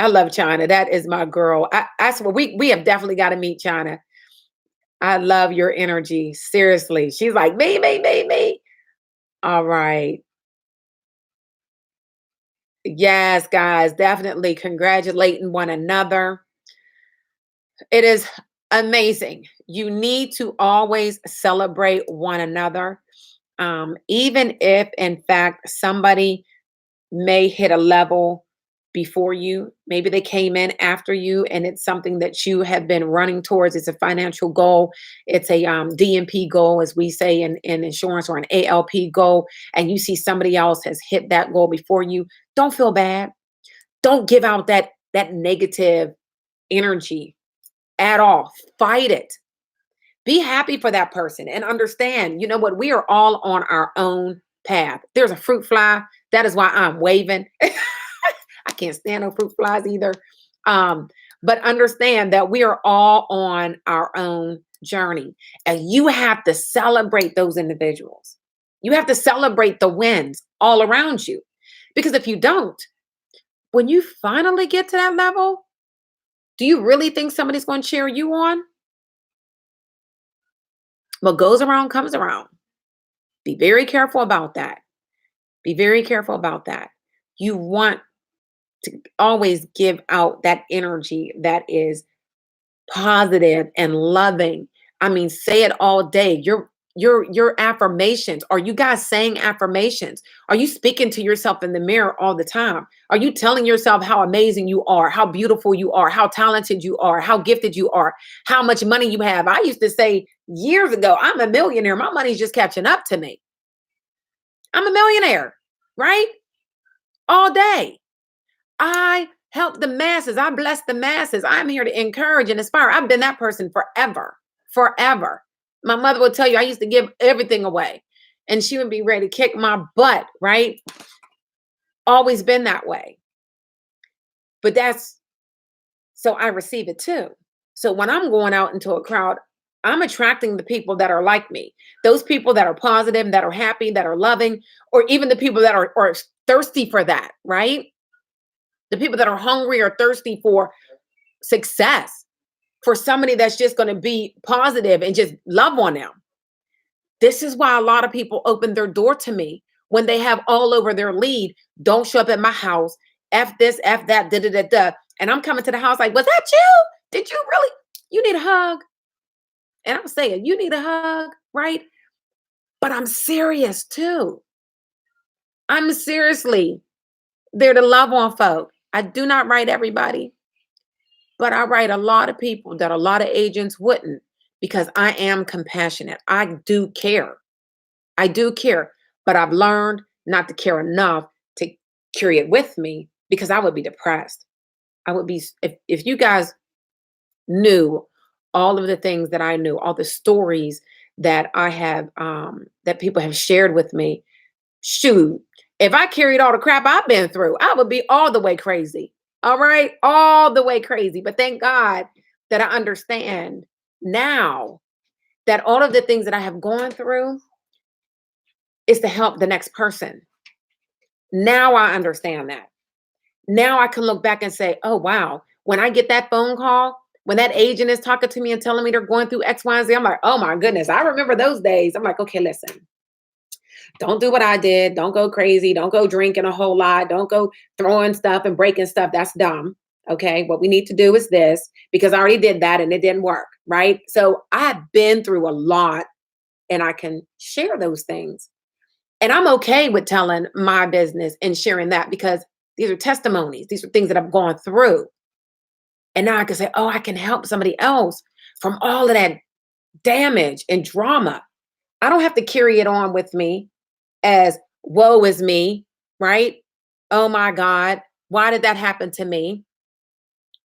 love China. That is my girl. I swear we have definitely got to meet China. I love your energy. Seriously. She's like, me. All right. Yes, guys, definitely congratulating one another. It is amazing. You need to always celebrate one another. Even if, in fact, somebody may hit a level before you, maybe they came in after you, and it's something that you have been running towards. It's a financial goal. It's a DMP goal, as we say in insurance, or an ALP goal, and you see somebody else has hit that goal before you. Don't feel bad. Don't give out that negative energy at all. Fight it. Be happy for that person and understand, you know what? We are all on our own path. There's a fruit fly. That is why I'm waving. I can't stand no fruit flies either. But understand that we are all on our own journey, and you have to celebrate those individuals. You have to celebrate the wins all around you, because if you don't, when you finally get to that level, do you really think somebody's going to cheer you on? What goes around comes around. Be very careful about that. Be very careful about that. You want to always give out that energy that is positive and loving. I mean, say it all day. Your affirmations. Are you guys saying affirmations? Are you speaking to yourself in the mirror all the time? Are you telling yourself how amazing you are, how beautiful you are, how talented you are, how gifted you are, how much money you have? I used to say years ago, I'm a millionaire. My money's just catching up to me. I'm a millionaire, right? All day. I help the masses. I bless the masses. I'm here to encourage and inspire. I've been that person forever, forever. My mother would tell you I used to give everything away, and she would be ready to kick my butt, right? Always been that way. But so I receive it too. So when I'm going out into a crowd, I'm attracting the people that are like me. Those people that are positive, that are happy, that are loving, or even the people that are thirsty for that, right? The people that are hungry or thirsty for success, for somebody that's just going to be positive and just love on them. This is why a lot of people open their door to me when they have all over their lead. Don't show up at my house. F this, F that, da da da da. And I'm coming to the house like, was that you? Did you really? You need a hug. And I'm saying, you need a hug, right? But I'm serious too. I'm seriously there to love on folk. I do not write everybody, but I write a lot of people that a lot of agents wouldn't, because I am compassionate. I do care. I do care, but I've learned not to care enough to carry it with me, because I would be depressed. I would be, if you guys knew all of the things that I knew, all the stories that I have, that people have shared with me, shoot, If I carried all the crap I've been through, I would be all the way crazy. All right, all the way crazy. But thank God that I understand now that all of the things that I have gone through is to help the next person. Now I understand that. Now I can look back and say, oh, wow, when I get that phone call, when that agent is talking to me and telling me they're going through X, Y, and Z, I'm like, oh my goodness, I remember those days. I'm like, okay, listen, don't do what I did. Don't go crazy. Don't go drinking a whole lot. Don't go throwing stuff and breaking stuff. That's dumb. Okay. What we need to do is this, because I already did that and it didn't work. Right. So I've been through a lot and I can share those things. And I'm okay with telling my business and sharing that because these are testimonies. These are things that I've gone through. And now I can say, oh, I can help somebody else from all of that damage and drama. I don't have to carry it on with me as woe is me, right? Oh my God, why did that happen to me?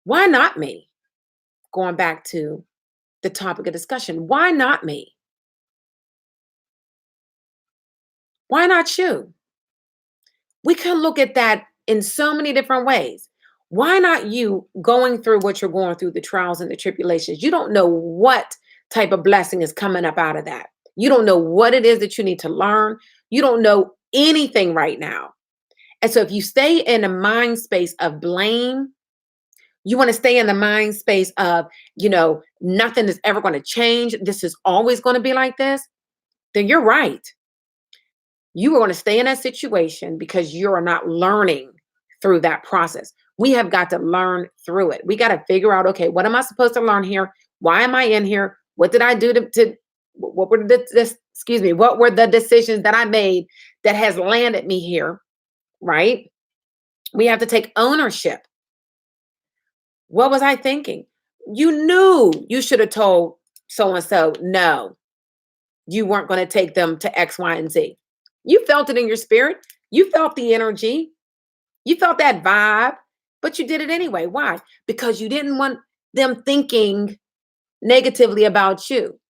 Why not me? Going back to the topic of discussion, why not me? Why not you? We can look at that in so many different ways. Why not you going through what you're going through, the trials and the tribulations? You don't know what type of blessing is coming up out of that. You don't know what it is that you need to learn. You don't know anything right now. And so if you stay in a mind space of blame, you want to stay in the mind space of, nothing is ever going to change. This is always going to be like this. Then you're right. You are going to stay in that situation because you're not learning through that process. We have got to learn through it. We got to figure out, okay, what am I supposed to learn here? Why am I in here? What did I do what were what were the decisions that I made that has landed me here, right? We have to take ownership. What was I thinking? You knew you should have told so-and-so, no, you weren't going to take them to X, Y, and Z. You felt it in your spirit. You felt the energy. You felt that vibe, but you did it anyway. Why? Because you didn't want them thinking negatively about you,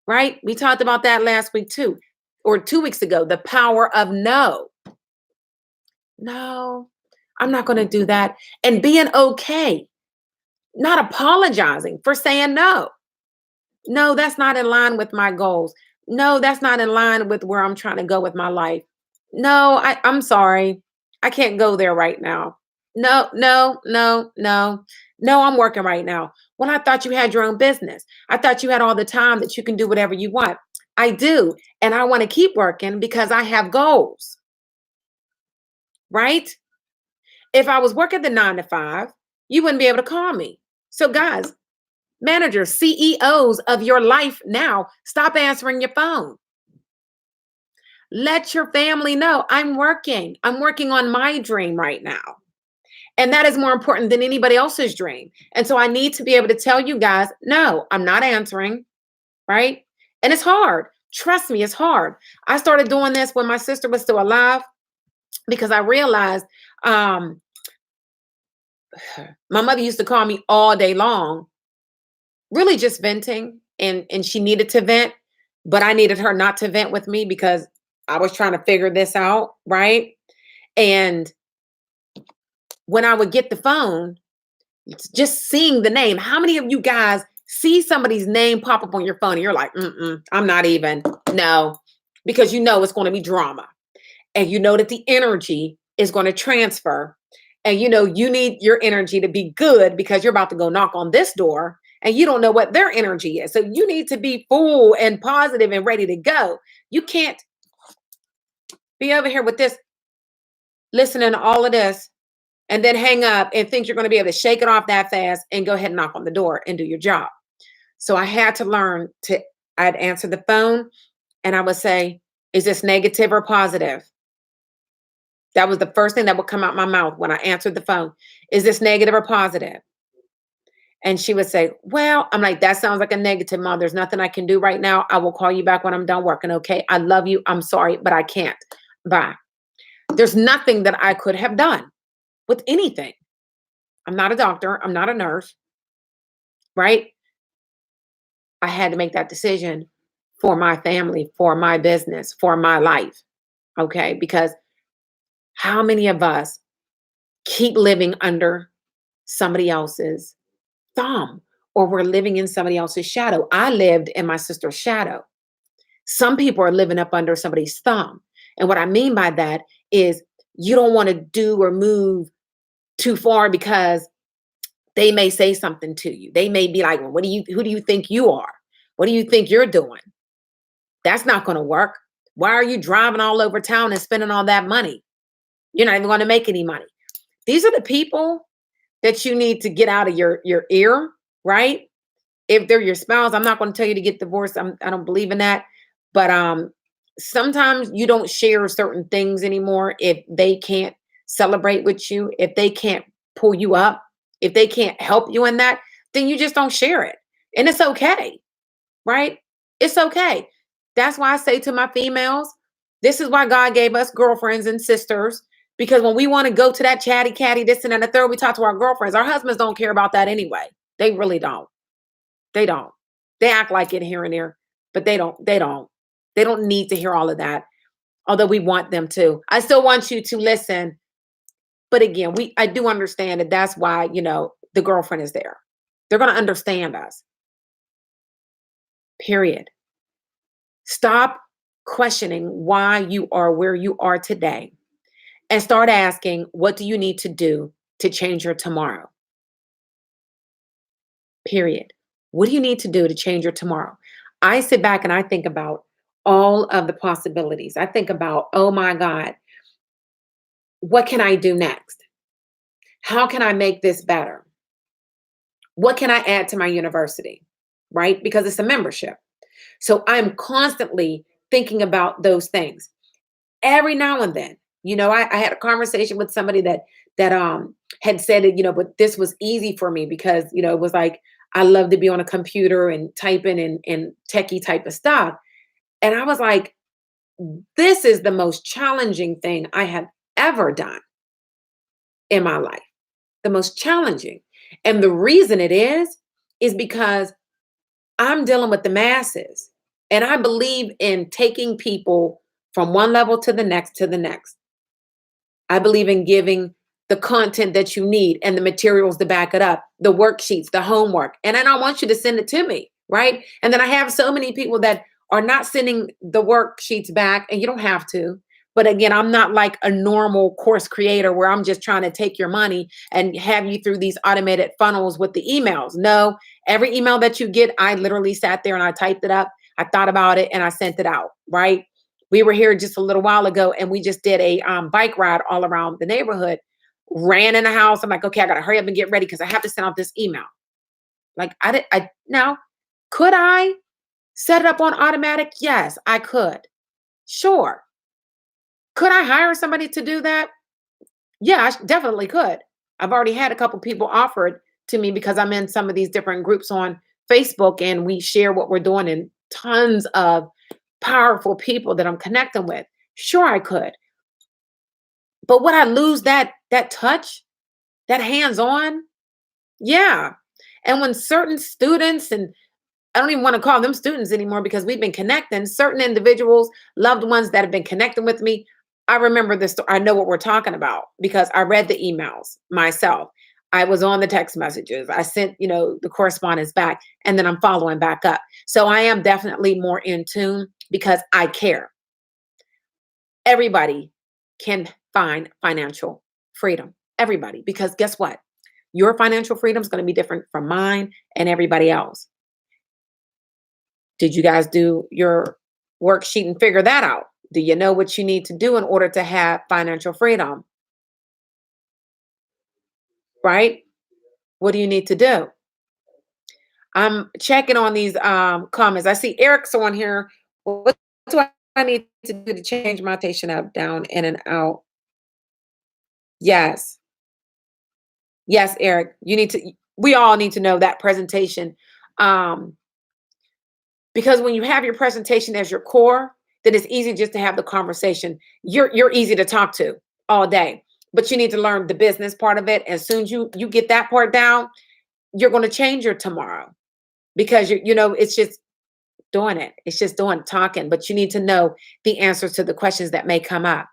right? We talked about that last week too, or 2 weeks ago, the power of no. No, I'm not going to do that. And being okay, not apologizing for saying no. No, that's not in line with my goals. No, that's not in line with where I'm trying to go with my life. No, I'm sorry. I can't go there right now. No, no, no, no. No, I'm working right now. Well, I thought you had your own business. I thought you had all the time that you can do whatever you want. I do. And I want to keep working because I have goals. Right? If I was working the 9 to 5, you wouldn't be able to call me. So, guys, managers, CEOs of your life now, stop answering your phone. Let your family know I'm working. I'm working on my dream right now. And that is more important than anybody else's dream. And so I need to be able to tell you guys, no, I'm not answering, right? And it's hard. Trust me, it's hard. I started doing this when my sister was still alive because I realized my mother used to call me all day long, really just venting, and she needed to vent, but I needed her not to vent with me because I was trying to figure this out, right? And when I would get the phone, just seeing the name, how many of you guys see somebody's name pop up on your phone and you're like, I'm not even, no, because you know it's going to be drama. And you know that the energy is going to transfer. And you know you need your energy to be good because you're about to go knock on this door and you don't know what their energy is. So you need to be full and positive and ready to go. You can't be over here with this, listening to all of this, and then hang up and think you're going to be able to shake it off that fast and go ahead and knock on the door and do your job. So I had to learn I'd answer the phone and I would say, is this negative or positive? That was the first thing that would come out my mouth when I answered the phone. Is this negative or positive? And she would say, well, I'm like, that sounds like a negative, Mom. There's nothing I can do right now. I will call you back when I'm done working. Okay. I love you. I'm sorry, but I can't. Bye. There's nothing that I could have done with anything. I'm not a doctor. I'm not a nurse. Right? I had to make that decision for my family, for my business, for my life. Okay. Because How many of us keep living under somebody else's thumb, or we're living in somebody else's shadow? I lived in my sister's shadow. Some people are living up under somebody's thumb. And what I mean by that is you don't want to do or move too far because they may say something to you. They may be like, well, who do you think you are? What do you think you're doing? That's not going to work. Why are you driving all over town and spending all that money? You're not even going to make any money. These are the people that you need to get out of your ear, right? If they're your spouse, I'm not going to tell you to get divorced. I don't believe in that. But sometimes you don't share certain things anymore if they can't celebrate with you, if they can't pull you up, if they can't help you in that, then you just don't share it. And it's okay, right? It's okay. That's why I say to my females, this is why God gave us girlfriends and sisters. Because when we want to go to that chatty catty, this and that, and the third, we talk to our girlfriends. Our husbands don't care about that anyway. They really don't. They don't. They act like it here and there, but they don't. They don't. They don't need to hear all of that, although we want them to. I still want you to listen. But again, I do understand that that's why, the girlfriend is there. They're going to understand us. Period. Stop questioning why you are where you are today and start asking, what do you need to do to change your tomorrow? Period. What do you need to do to change your tomorrow? I sit back and I think about all of the possibilities. I think about, oh my God, what can I do next? How can I make this better? What can I add to my university? Right? Because it's a membership. So I'm constantly thinking about those things. Every now and then, I had a conversation with somebody that had said it, but this was easy for me because, it was like, I love to be on a computer and typing and techie type of stuff. And I was like, this is the most challenging thing I have ever done in my life. The most challenging. And the reason it is because I'm dealing with the masses. And I believe in taking people from one level to the next to the next. I believe in giving the content that you need and the materials to back it up, the worksheets, the homework. And then I want you to send it to me, right? And then I have so many people that are not sending the worksheets back, and you don't have to. But again, I'm not like a normal course creator where I'm just trying to take your money and have you through these automated funnels with the emails. No, every email that you get, I literally sat there and I typed it up. I thought about it and I sent it out, right? We were here just a little while ago and we just did a bike ride all around the neighborhood, ran in the house. I'm like, okay, I got to hurry up and get ready because I have to send out this email. Like now, could I set it up on automatic? Yes, I could. Sure. Could I hire somebody to do that? Yeah, definitely could. I've already had a couple people offered to me because I'm in some of these different groups on Facebook and we share what we're doing and tons of powerful people that I'm connecting with. Sure, I could. But would I lose that touch, that hands-on? Yeah. And when certain students, and I don't even want to call them students anymore because we've been connecting, certain individuals, loved ones that have been connecting with me, I remember this. I know what we're talking about because I read the emails myself. I was on the text messages. I sent, the correspondence back, and then I'm following back up. So I am definitely more in tune because I care. Everybody can find financial freedom. Everybody, because guess what? Your financial freedom is going to be different from mine and everybody else. Did you guys do your worksheet and figure that out? Do you know what you need to do in order to have financial freedom? Right? What do you need to do? I'm checking on these comments. I see Eric's on here. What do I need to do to change my rotation up, down, in, and out? Yes. Yes, Eric. We all need to know that presentation. Because when you have your presentation as your core, then it's easy just to have the conversation. You're easy to talk to all day, but you need to learn the business part of it. As soon as you get that part down, you're going to change your tomorrow because it's just doing it. It's just talking, but you need to know the answers to the questions that may come up.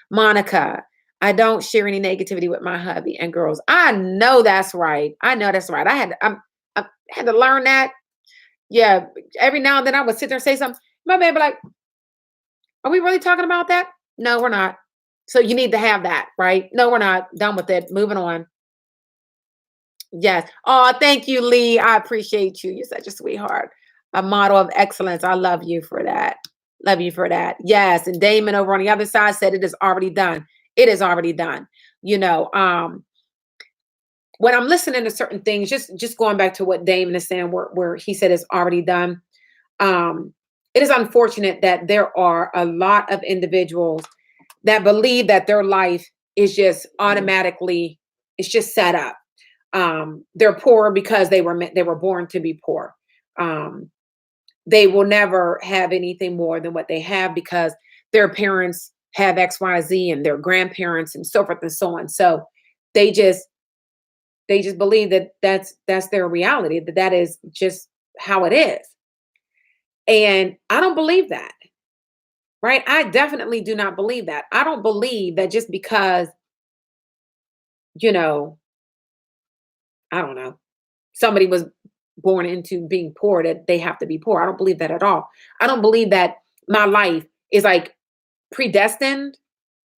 Monica, I don't share any negativity with my hubby and girls. I know that's right. I know that's right. I had to learn that. Yeah, every now and then I would sit there and say something. My baby like, "Are we really talking about that?" No, we're not. So you need to have that, right? No, we're not. Done with it. Moving on. Yes. Oh, thank you, Lee. I appreciate you. You're such a sweetheart. A model of excellence. I love you for that. Love you for that. Yes. And Damon over on the other side said it is already done. It is already done. You know, when I'm listening to certain things, just going back to what Damon is saying, where he said it's already done. It is unfortunate that there are a lot of individuals that believe that their life is just automatically, it's just set up. They're poor because they were born to be poor. Um, they will never have anything more than what they have because their parents have XYZ and their grandparents and so forth and so on. So they just believe that that's their reality, that is just how it is. And I don't believe that, right? I definitely do not believe that. I don't believe that just because, you know, I don't know, somebody was born into being poor that they have to be poor. I don't believe that at all. I don't believe that my life is like predestined,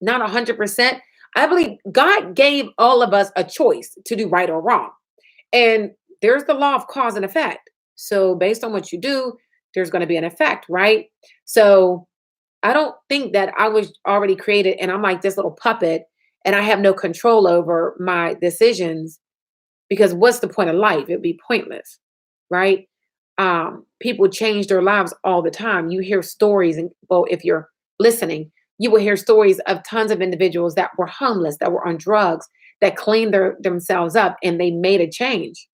not 100%. I believe God gave all of us a choice to do right or wrong. And there's the law of cause and effect. So based on what you do, there's going to be an effect, right? So I don't think that I was already created and I'm like this little puppet and I have no control over my decisions because what's the point of life? It'd be pointless, right? People change their lives all the time. You hear stories, and well, if you're listening, you will hear stories of tons of individuals that were homeless, that were on drugs, that cleaned themselves up, and they made a change.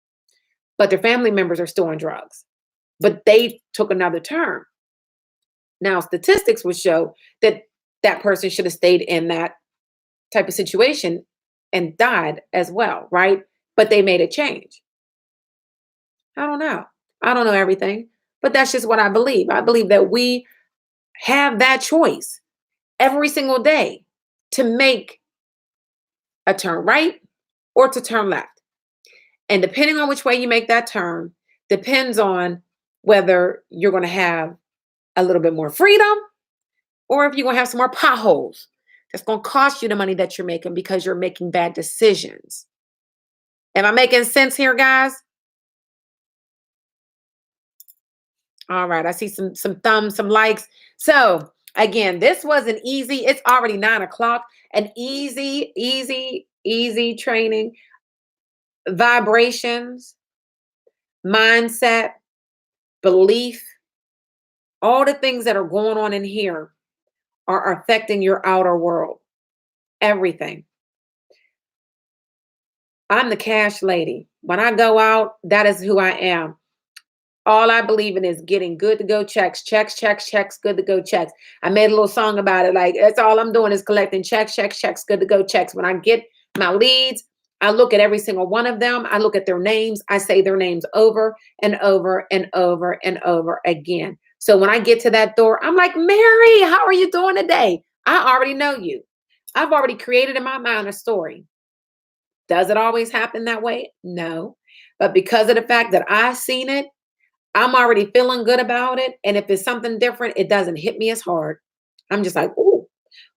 But their family members are still on drugs, but they took another turn. Now, statistics would show that that person should have stayed in that type of situation and died as well, right? But they made a change. I don't know. I don't know everything, but that's just what I believe. I believe that we have that choice every single day to make a turn right or to turn left. And depending on which way you make that turn, depends on whether you're going to have a little bit more freedom or if you're going to have some more potholes. That's going to cost you the money that you're making because you're making bad decisions. Am I making sense here, guys? All right, I see some thumbs, some likes. So again, this was an easy, it's already 9 o'clock, an easy training, vibrations, mindset, belief, all the things that are going on in here are affecting your outer world. Everything. I'm the cash lady. When I go out, that is who I am. All I believe in is getting good to go checks, good to go checks. I made a little song about it. Like, that's all I'm doing is collecting checks, good to go checks. When I get my leads, I look at every single one of them. I look at their names. I say their names over and over and over and over again. So when I get to that door, I'm like, Mary, how are you doing today? I already know you. I've already created in my mind a story. Does it always happen that way? No. But because of the fact that I've seen it, I'm already feeling good about it. And if it's something different, it doesn't hit me as hard. I'm just like, oh,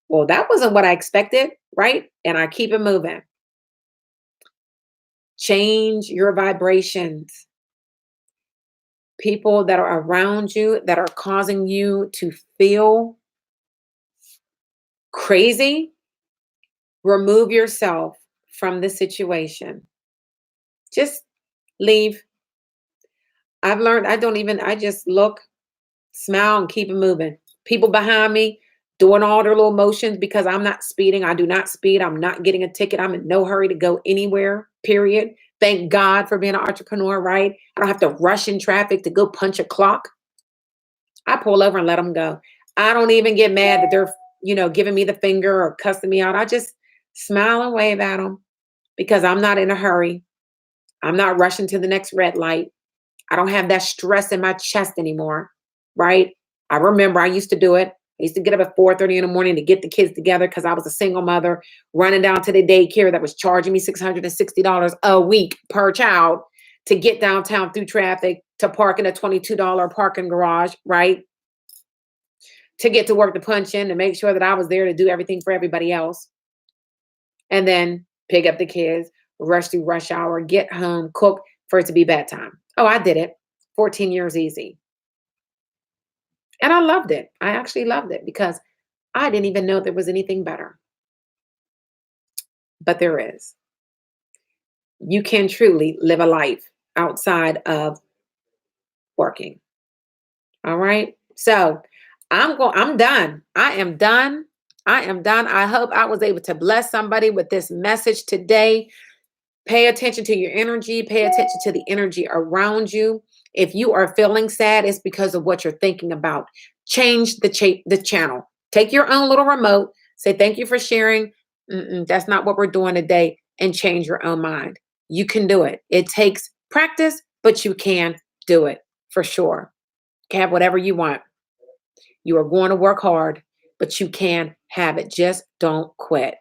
well, that wasn't what I expected, right? And I keep it moving. Change your vibrations. People that are around you that are causing you to feel crazy, remove yourself from the situation. Just leave. I've learned I just look, smile, and keep it moving. People behind me doing all their little motions because I'm not speeding. I do not speed. I'm not getting a ticket. I'm in no hurry to go anywhere, period. Thank God for being an entrepreneur, right? I don't have to rush in traffic to go punch a clock. I pull over and let them go. I don't even get mad that they're, giving me the finger or cussing me out. I just smile and wave at them because I'm not in a hurry. I'm not rushing to the next red light. I don't have that stress in my chest anymore, right? I remember I used to do it. I used to get up at 4:30 in the morning to get the kids together because I was a single mother running down to the daycare that was charging me $660 a week per child to get downtown through traffic, to park in a $22 parking garage, right? To get to work, to punch in, to make sure that I was there to do everything for everybody else. And then pick up the kids, rush through rush hour, get home, cook for it to be bedtime. Oh, I did it. 14 years easy. And I loved it. I actually loved it because I didn't even know there was anything better. But there is. You can truly live a life outside of working. All right. So I'm done. I am done. I am done. I hope I was able to bless somebody with this message today. Pay attention to your energy. Pay attention to the energy around you. If you are feeling sad, it's because of what you're thinking about. Change the channel. Take your own little remote. Say, thank you for sharing. That's not what we're doing today. And change your own mind. You can do it. It takes practice, but you can do it for sure. You can have whatever you want. You are going to work hard, but you can have it. Just don't quit.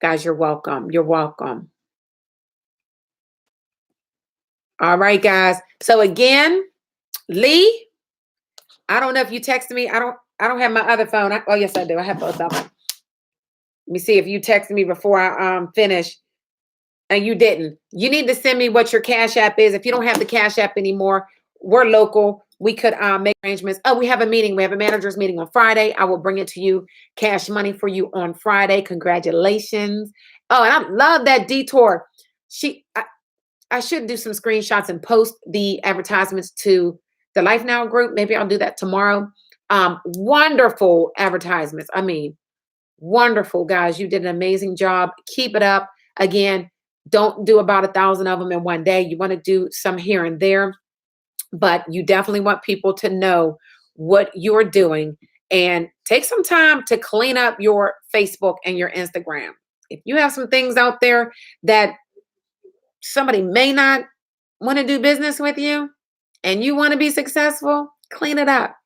Guys, you're welcome. You're welcome. All right, guys. So again, Lee, I don't know if you texted me. I don't have my other phone. Oh, yes, I do. I have both of them. Let me see if you texted me before I finish. And you didn't. You need to send me what your Cash App is. If you don't have the Cash App anymore, we're local. We could make arrangements. Oh, we have a meeting. We have a manager's meeting on Friday. I will bring it to you. Cash money for you on Friday. Congratulations. Oh, and I love that detour. I should do some screenshots and post the advertisements to the Life Now group. Maybe I'll do that tomorrow. Wonderful advertisements. I mean, wonderful, guys. You did an amazing job. Keep it up. Again, don't do about 1,000 of them in one day. You want to do some here and there, but you definitely want people to know what you're doing, and take some time to clean up your Facebook and your Instagram. If you have some things out there that somebody may not want to do business with you and you want to be successful, clean it up.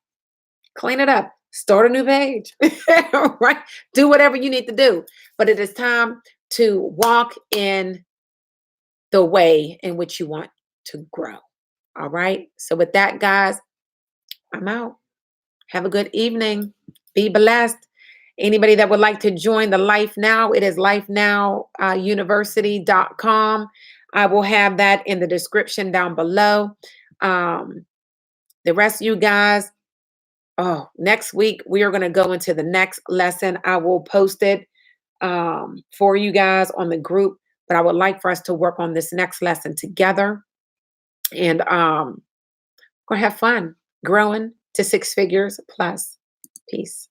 Clean it up. Start a new page. Right? Do whatever you need to do. But it is time to walk in the way in which you want to grow. All right. So with that, guys, I'm out. Have a good evening. Be blessed. Anybody that would like to join the Life Now, it is lifenowuniversity.com. I will have that in the description down below. The rest of you guys, next week, we are going to go into the next lesson. I will post it for you guys on the group, but I would like for us to work on this next lesson together. And we're going to have fun growing to 6 figures plus. Peace.